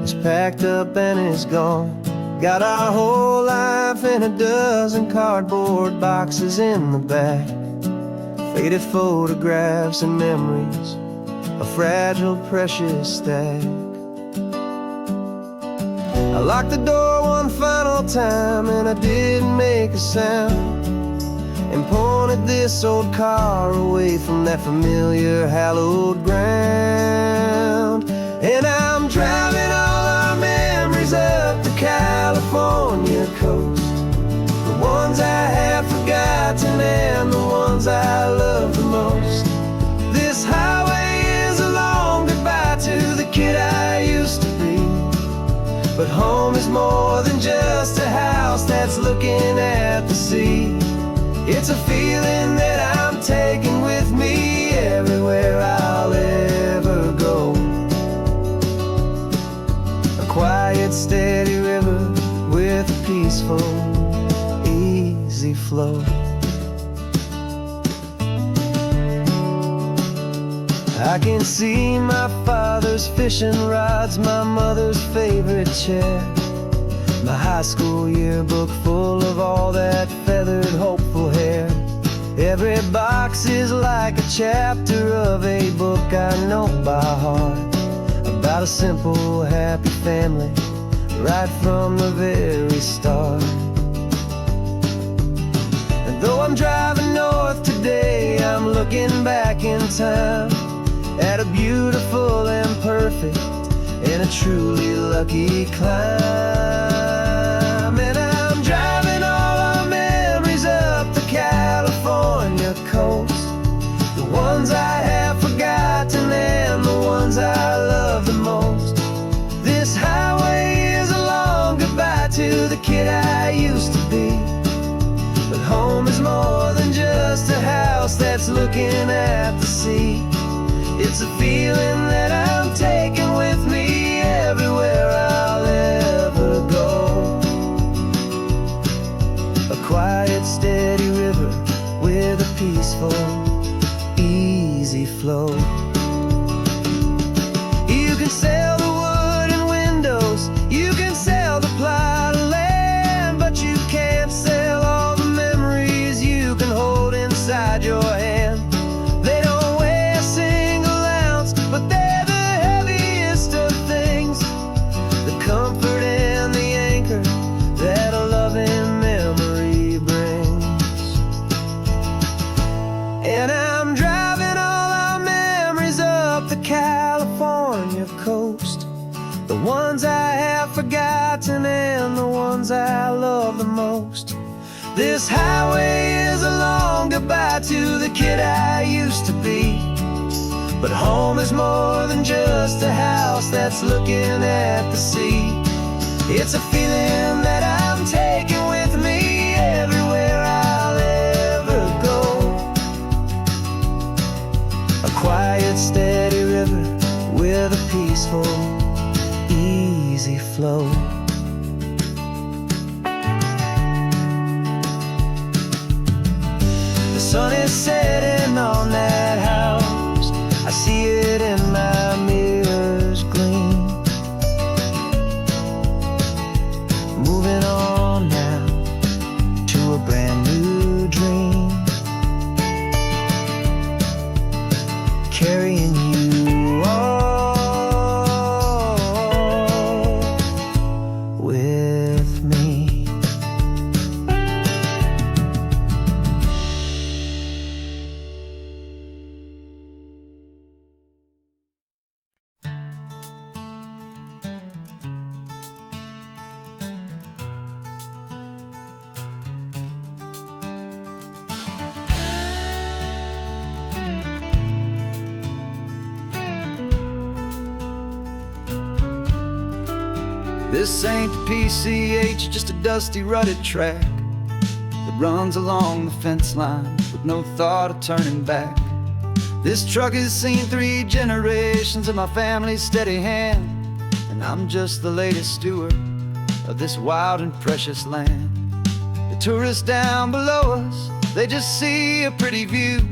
Speaker 1: is packed up and is gone. Got our whole life in a dozen cardboard boxes in the back. Faded photographs and memories, a fragile, precious stack. I locked the door one final time and I didn't make a sound, and pointed this old car away from that familiar hallowed ground. And I'm driving all our memories up the California coast, the ones I have forgotten and the ones I love the most. This highway is a long goodbye to the kid I used to be, but home is more than just a house that's looking at the sea. It's a feeling that I'm taking with me everywhere I'll ever go. A quiet, steady river with a peaceful, easy flow. I can see my father's fishing rods, my mother's favorite chair, my high school yearbook full of all that feathered, hopeful hair. Every box is like a chapter of a book I know by heart, about a simple, happy family right from the very start. And though I'm driving north today, I'm looking back in time at a beautiful and perfect and a truly lucky climb. And I'm driving all our memories up the California coast, the ones I have forgotten and the ones I love the most. This highway is a long goodbye to the kid I used to be, but home is more than just a house that's looking at the sea. It's a feeling that I'm taking with me everywhere I'll ever go. A quiet, steady river with a peaceful, easy flow. You can sail the wood and windows, you can sail the plot of land, but you can't sail all the memories you can hold inside your hand. They don't weigh a single ounce, but they're the heaviest of things, the comfort and the anchor that a loving memory brings. And I'm driving all our memories up the California coast, the ones I have forgotten and the ones I love the most. This highway is a long goodbye to the kid I used to be, but home is more than just a house that's looking at the sea. It's a feeling that I'm taking with me everywhere I'll ever go. A quiet, steady river with a peaceful, easy flow. The sun is setting on that house, I see it in my mirror's gleam. Moving on now to a brand new dream, carrying you all with me. This ain't the PCH, just a dusty, rutted track that runs along the fence line with no thought of turning back. This truck has seen 3 generations of my family's steady hand, and I'm just the latest steward of this wild and precious land. The tourists down below us
Speaker 3: They just see a pretty view.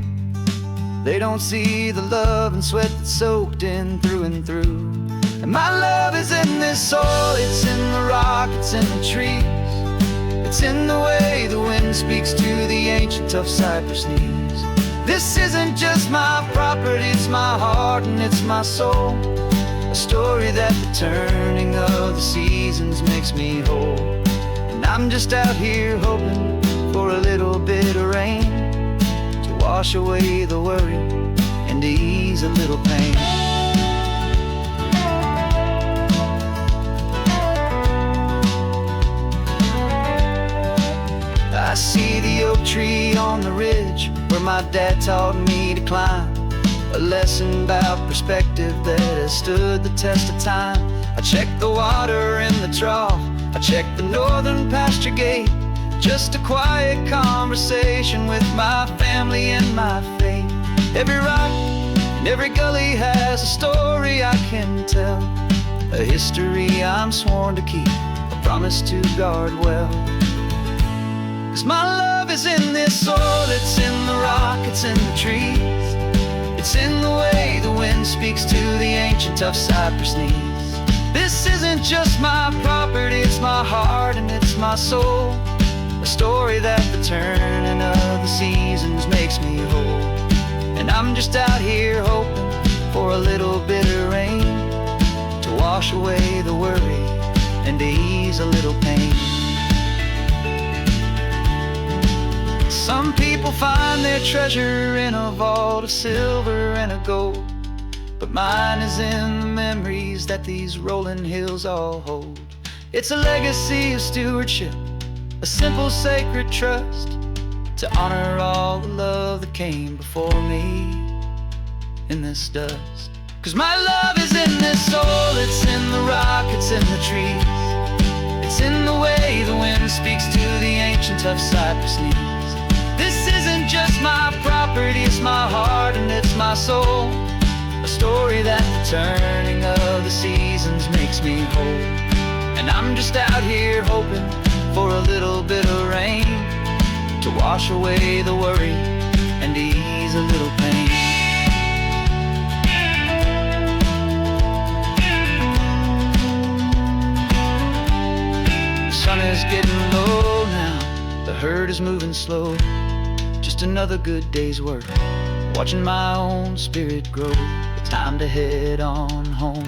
Speaker 3: They don't see the love and sweat that's soaked in through and through. And my love is in this soil, it's in the rock, it's in the trees. It's in the way the wind speaks to the ancient tough cypress knees. This isn't just my property, it's my heart and it's my soul. A story that the turning of the seasons makes me whole. And I'm just out here hoping for a little bit of rain to wash away the worry and to ease a little pain. I see the oak tree on the ridge where my dad taught me to climb. A lesson about perspective that has stood the test of time. I check the water in the trough, I check the northern pasture gate. Just a quiet conversation with my family and my faith. Every rock and every gully has a story I can tell. A history I'm sworn to keep, a promise to guard well. 'Cause my love is in this soil, it's in the rock, it's in the trees. It's in the way the wind speaks to the ancient tough cypress knees. This isn't just my property, it's my heart and it's my soul. A story that the turning of the seasons makes me whole. And I'm just out here hoping for a little bit of rain to wash away the worry and to ease a little pain. Some people find their treasure in a vault of silver and a gold, but mine is in the memories that these rolling hills all hold. It's a legacy of stewardship, a simple sacred trust, to honor all the love that came before me in this dust. 'Cause my love is in this soil, it's in the rock, it's in the trees. It's in the way the wind speaks to the ancient tough cypress knees. This isn't just my property, it's my heart and it's my soul. A story that the turning of the seasons makes me whole. And I'm just out here hoping for a little bit of rain to wash away the worry and to ease a little pain. The sun is getting low now, the herd is moving slow. Just another good day's work, watching my own spirit grow. Time to head on home.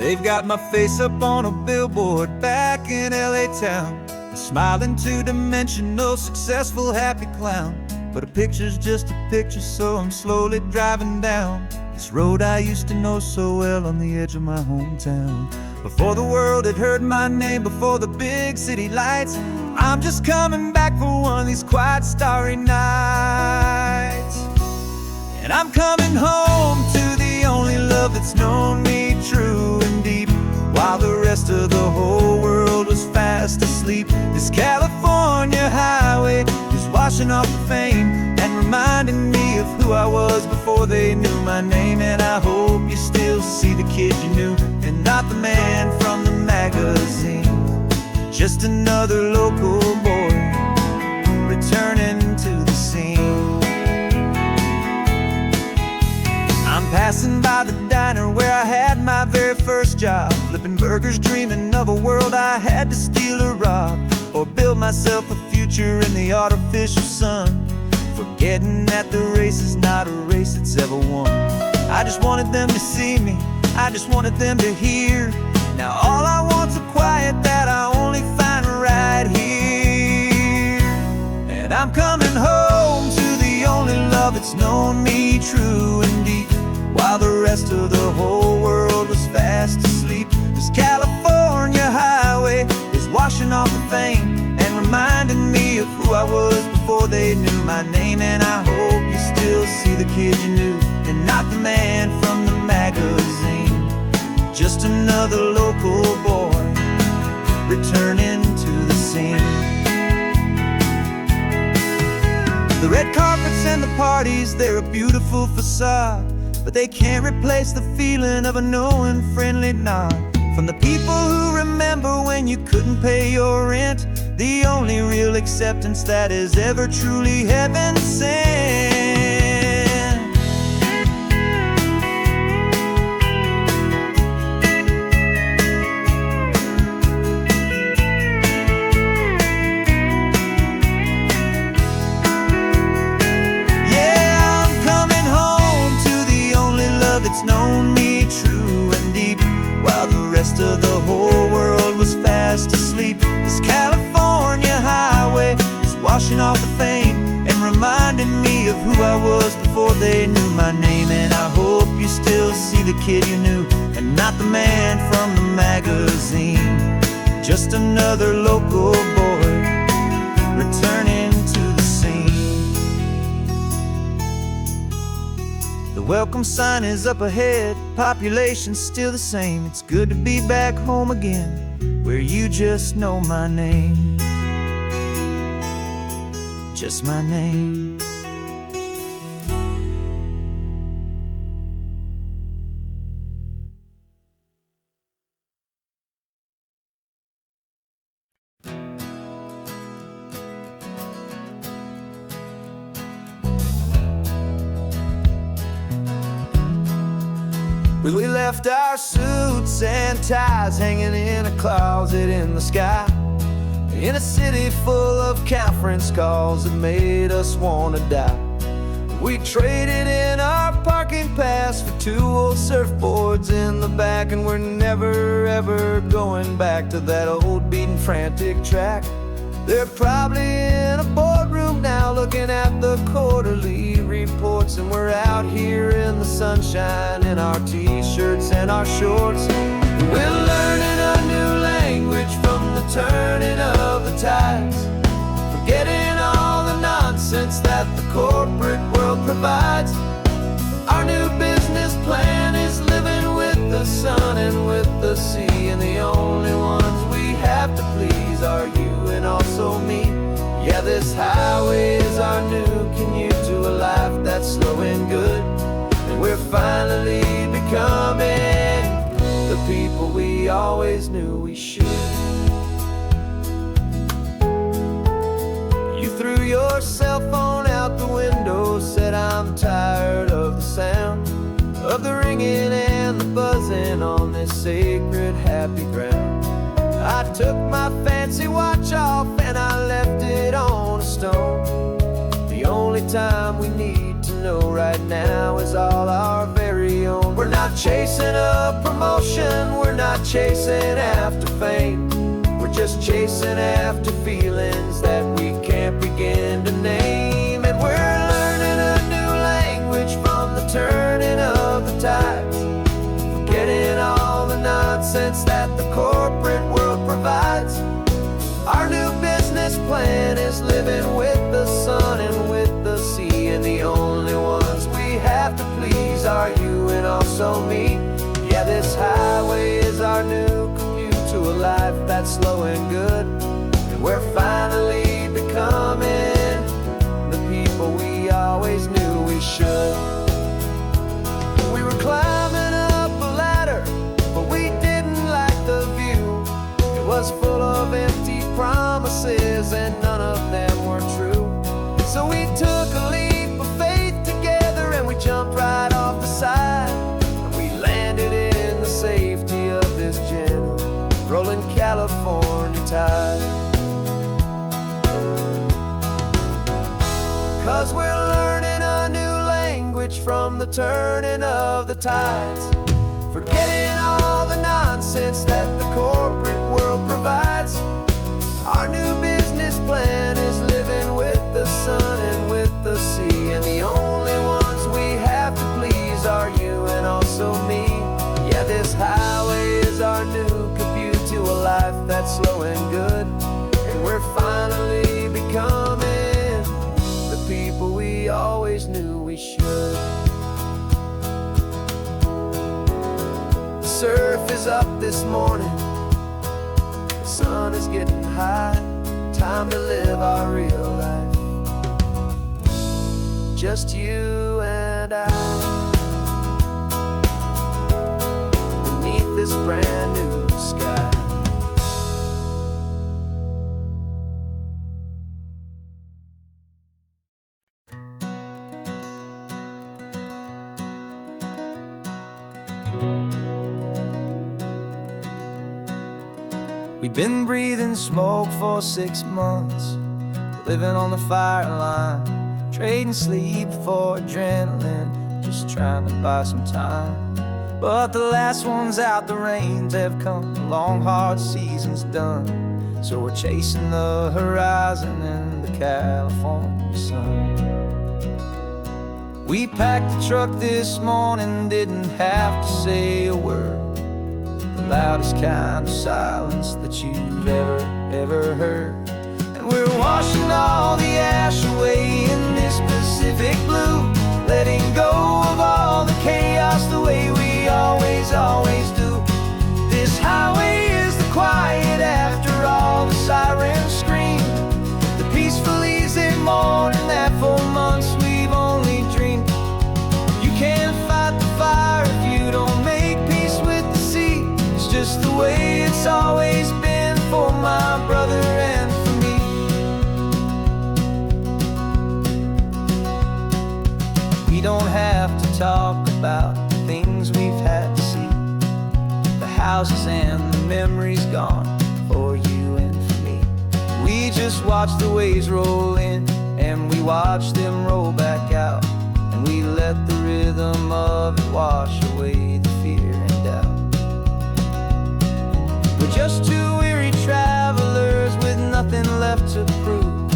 Speaker 2: They've got my face up on a billboard back in LA town, a smiling two-dimensional, successful, happy clown. But a picture's just a picture, so I'm slowly driving down this road I used to know so well on the edge of my hometown. Before the world had heard my name, before the big city lights, I'm just coming back for one of these quiet, starry nights. And I'm coming home to the only love that's known me true and deep, while the rest of the whole world was fast asleep. This California highway is washing off the fame and reminding me of who I was before they knew my name. And I hope you still see the kid you knew and not the man from the magazine. Just another local boy returning to the scene. I'm passing by the diner where I had my very first job, flipping burgers, dreaming of a world I had to steal or rob, or build myself a future in the artificial sun, forgetting that the race is not a race that's ever won. I just wanted them to see me, I just wanted them to hear. Now all I want's a quiet that I only find right here. And I'm coming home to the only love that's known me true and deep, while the rest of the whole world was fast asleep. This California highway is washing
Speaker 3: washing off the fame and reminding me of who I was before they knew my name. And I hope you still see the kid you knew, and not the man from the magazine. Just another local boy returning to the scene. The red carpets and the parties, they're a beautiful facade, but they can't replace the feeling of a knowing, friendly nod from the people who remember when you couldn't pay your rent. The only real acceptance that is ever truly heaven sent. It's known me true and deep, while the rest of the whole world was fast asleep. This California highway is washing off the fame and reminding me of who I was before they knew my name. And I hope you still see the kid you knew, and not the man from the magazine. Just another local boy returning to the scene. The welcome sign is up ahead, population's still the same. It's good to be back home again, where you just know my name. Just my name. We left our suits and ties hanging in a closet in the sky, in a city full of conference calls that made us wanna die. We traded in our parking pass for 2 old surfboards in the back, and we're never ever going back to that old beaten frantic track. They're probably in a boardroom now looking at the quarterly reports, and we're out here in the sunshine in our t-shirts and our shorts. We're learning a new language from the turning of the tides, forgetting all the nonsense that the corporate world provides. Our new business plan is living with the sun and with the sea, and the only ones we have to please are you and also me. Yeah, this highway is our new commute to a life that's slow and good, and we're finally becoming the people we always knew we should. You threw your cell phone out the window, said I'm tired of the sound of the ringing and the buzzing on this sacred happy ground. I took my fancy watch off and I left it on a stone. The only time we need to know right now is all our very own. We're not chasing a promotion, we're not chasing after fame. We're just chasing after feelings that we can't begin to name. And we're learning a new language from the turning of the tides, forgetting all the nonsense that the corporate world provides. Our new business plan is living with the sun and with the sea, and the only ones we have to please are you and also me. Yeah, this highway is our new commute to a life that's slow and good, and we're finally becoming the people we always knew we should. We were climbing up a ladder, but we didn't like the view. It was full of empty promises and none of them were true. So we took a leap of faith together and we jumped right off the side, and we landed in the safety of this gentle rolling California tide. 'Cause we're learning a new language from the turning of the tides, forgetting all the nonsense that the corporate world provides. Our new business plan is living with the sun and with the sea, and the only ones we have to please are you and also me. Yeah, this highway is our new commute to a life that's slow and good,
Speaker 1: always knew we should. The surf is up this morning, the sun is getting high. Time to live our real life, just you and I, beneath this brand new sky. We've been breathing smoke for 6 months, living on the fire line, trading sleep for adrenaline, just trying to buy some time. But the last one's out, the rains have come, the long hard season's done. So we're chasing the horizon in the California sun. We packed the truck this morning, didn't have to say a word. The loudest kind of silence that you've ever heard. And we're washing all the ash away in this Pacific blue, letting go of all the chaos the way we always do. This highway is the quiet after all the sirens scream, the peaceful easy morning that for months we've only dreamed. You can't fight the fire if you don't make peace with the sea. It's just the way it's always been for my brother and for me. We don't have to talk about the things we've had to see, the houses and the memories gone for you and for me. We just watch the waves roll in, and we watch them roll back out, and we let the rhythm of it wash away the fear and doubt. We're just two weary travelers with nothing left to prove,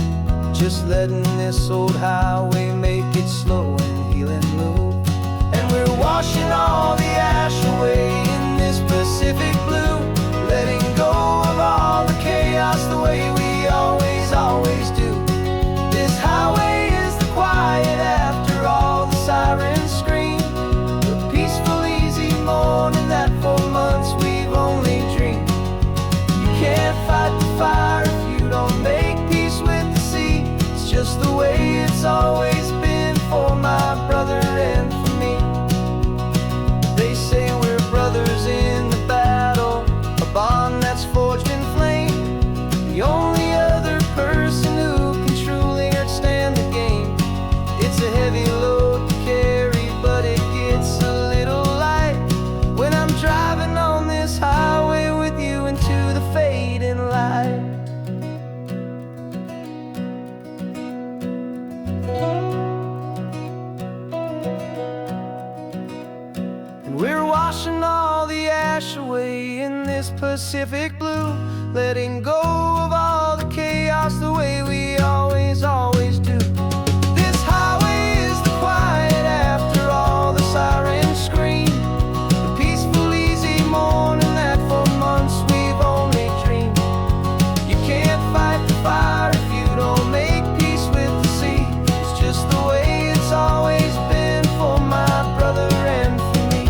Speaker 1: just letting this old highway make it slow and healing move. And we're washing all the ash away in this Pacific blue, letting go of all the chaos the way we always do. This highway is the quiet after all the sirens scream, the peaceful easy morning that for months we've only dreamed. You can't fight the fire if you don't make peace with the sea. It's just the way it's always been for my brother and for me. They say we're brothers in the battle, a bond that's forged in flame. The only other person who can truly understand the game. It's a heavy load to carry, but it gets a little light when I'm driving on this highway with you into the fading light. And we're washing all the ash away in this Pacific blue, letting go of all the chaos the way we always do. This highway is the quiet after all the sirens scream, the peaceful easy morning that for months we've only dreamed. You can't fight the fire if you don't make peace with the sea. It's just the way it's always been for my brother and for me.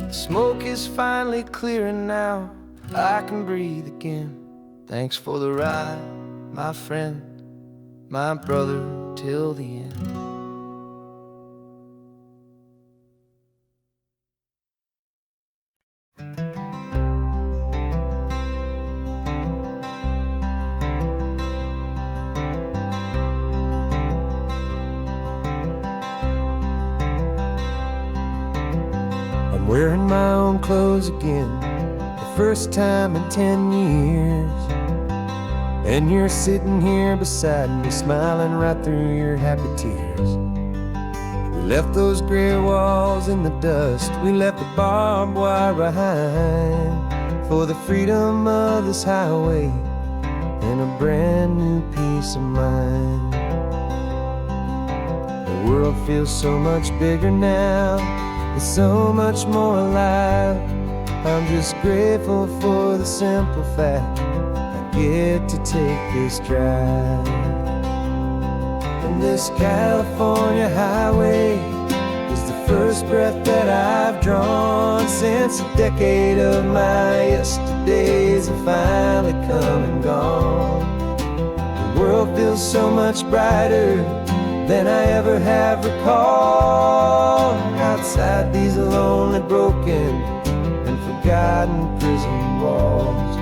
Speaker 1: The smoke is finally clearing now, I can breathe again. Thanks for the ride, my friend, my brother, till the end. I'm wearing my own clothes again, the first time in 10 years. And you're sitting here beside me, smiling right through your happy tears. We left those gray walls in the dust, we left the barbed wire behind, for the freedom of this highway and a brand new peace of mind. The world feels so much bigger now, it's so much more alive. I'm just grateful for the simple fact I get to take this drive. And this California highway is the first breath that I've drawn since a decade of my yesterdays have finally come and gone. The world feels so much brighter than I ever have recalled. Outside these lonely, broken, and forgotten prison walls.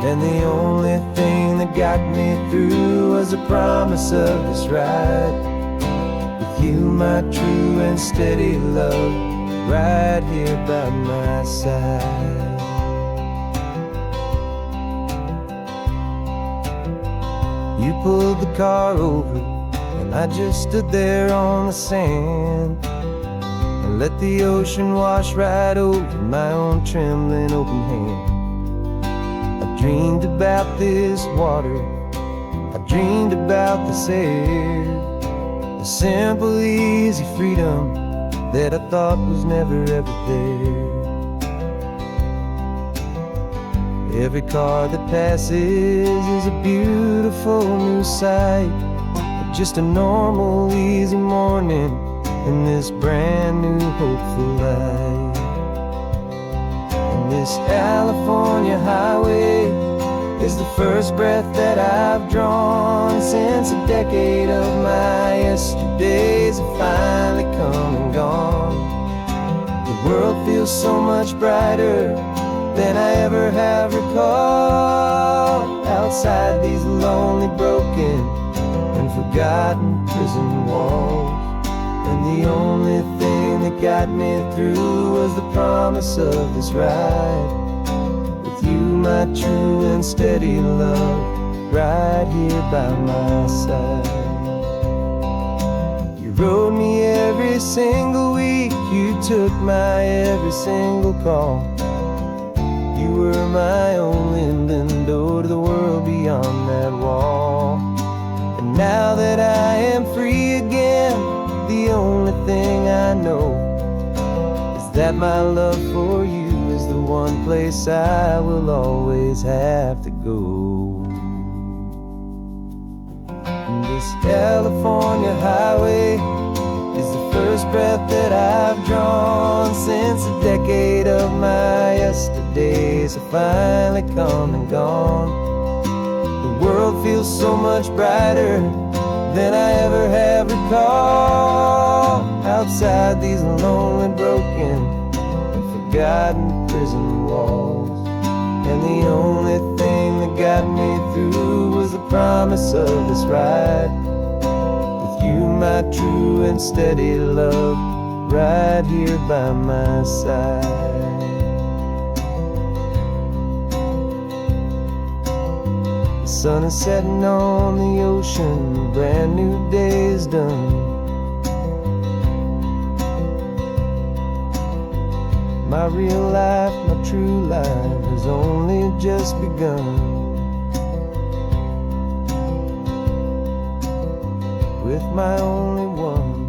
Speaker 1: And the only thing that got me through was the promise of this ride with you, my true and steady love, right here by my side. You pulled the car over and I just stood there on the sand and let the ocean wash right over my own trembling open hand. I dreamed about this water, I dreamed about this air, the simple, easy freedom that I thought was never ever there. Every car that passes is a beautiful new sight, but just a normal, easy morning in this brand new, hopeful life. And this California highway is the first breath that I've drawn since a decade of my yesterdays have finally come and gone. The world feels so much brighter than I ever have recalled. Outside these lonely, broken, and forgotten prison walls. And the only thing that got me through was the promise of this ride with you, my true and steady love, right here by my side. You rode me every single week, you took my every single call. You were my only window to the world beyond that wall. And now that I am free again, the only thing I know is that my love for you is the one place I will always have to go. And this California highway is the first breath that I've drawn since a decade of my yesterdays have finally come and gone. The world feels so much brighter than I ever have recalled. Outside these lonely, broken, and forgotten prison walls. And the only thing that got me through was the promise of this ride with you, my true and steady love, right here by my side. The sun is setting on the ocean, a brand new day is done. My real life, my true life has only just begun. With my only one.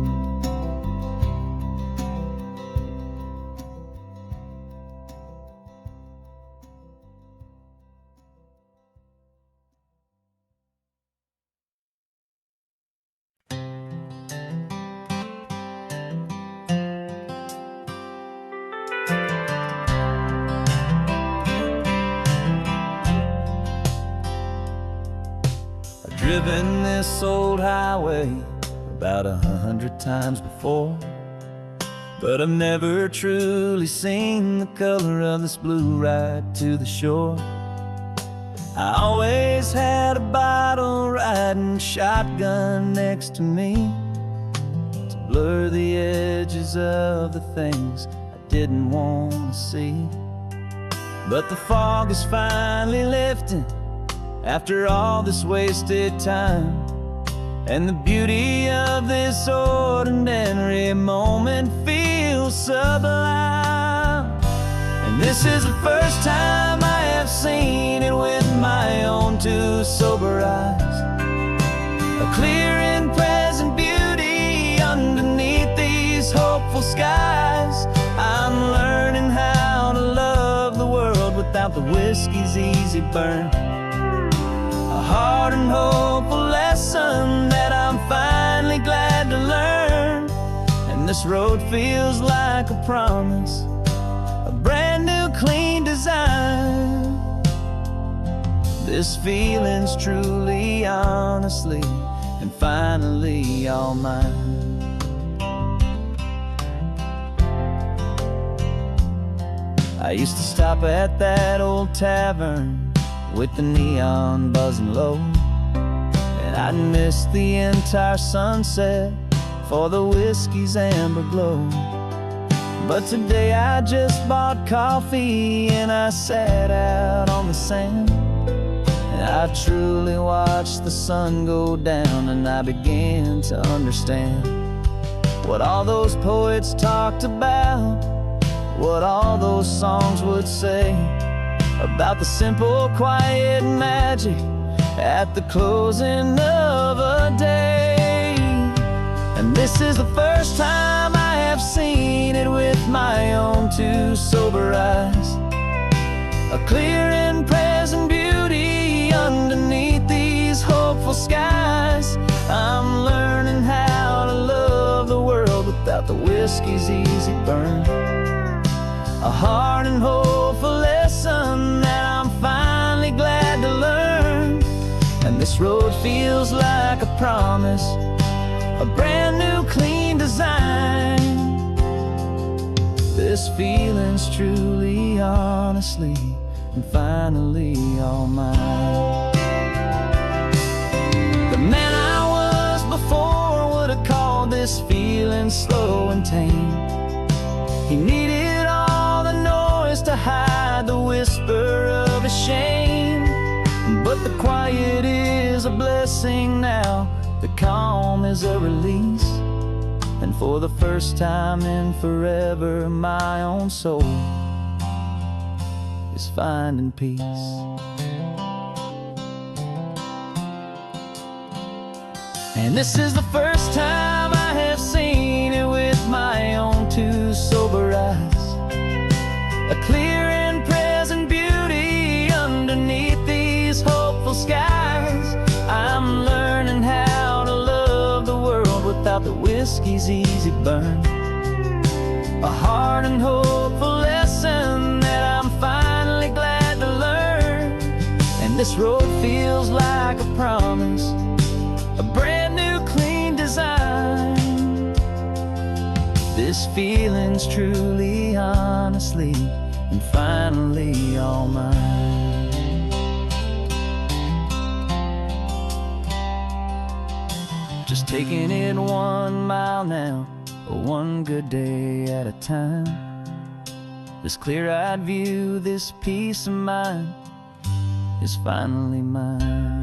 Speaker 1: I've driven this old highway about 100 times before, but I've never truly seen the color of this blue right to the shore. I always had a bottle riding shotgun next to me to blur the edges of the things I didn't want to see. But the fog is finally lifting after all this wasted time, and the beauty of this ordinary moment feels sublime. And this is the first time I have seen it with my own two sober eyes, a clear and present beauty underneath these hopeful skies. I'm learning how to love the world without the whiskey's easy burn,
Speaker 2: hard and hopeful lesson that I'm finally glad to learn. And this road feels like a promise, a brand new clean design. This feeling's truly, honestly, and finally all mine. I used to stop at that old tavern with the neon buzzing low, and I'd miss the entire sunset for the whiskey's amber glow. But today I just bought coffee and I sat out on the sand, and I truly watched the sun go down, and I began to understand what all those poets talked about, what all those songs would say about the simple, quiet magic at the closing of a day. And this is the first time I have seen it with my own two sober eyes, a clear and present beauty underneath these hopeful skies. I'm learning how to love the world without the whiskey's easy burn, a hard and hopeful lesson that I'm finally glad to learn. And this road feels like a promise, a brand new clean design. This feeling's truly, honestly, and finally all mine. The man I was before would have called this feeling slow and tame. He needed all the noise to hide the whisper of his shame. But the quiet is a blessing now, the calm is a release, and for the first time in forever my own soul is finding peace. And this is the first time I have seen it with my own two sober eyes, a clear and present beauty underneath these hopeful skies. I'm learning how to love the world without the whiskey's easy burn, a hard and hopeful lesson that I'm finally glad to learn. And this road feels like a promise, a brand new clean design. This feeling's truly, honestly, and finally all mine. Just taking it 1 mile now, one good day at a time. This clear-eyed view, this peace of mind is finally mine.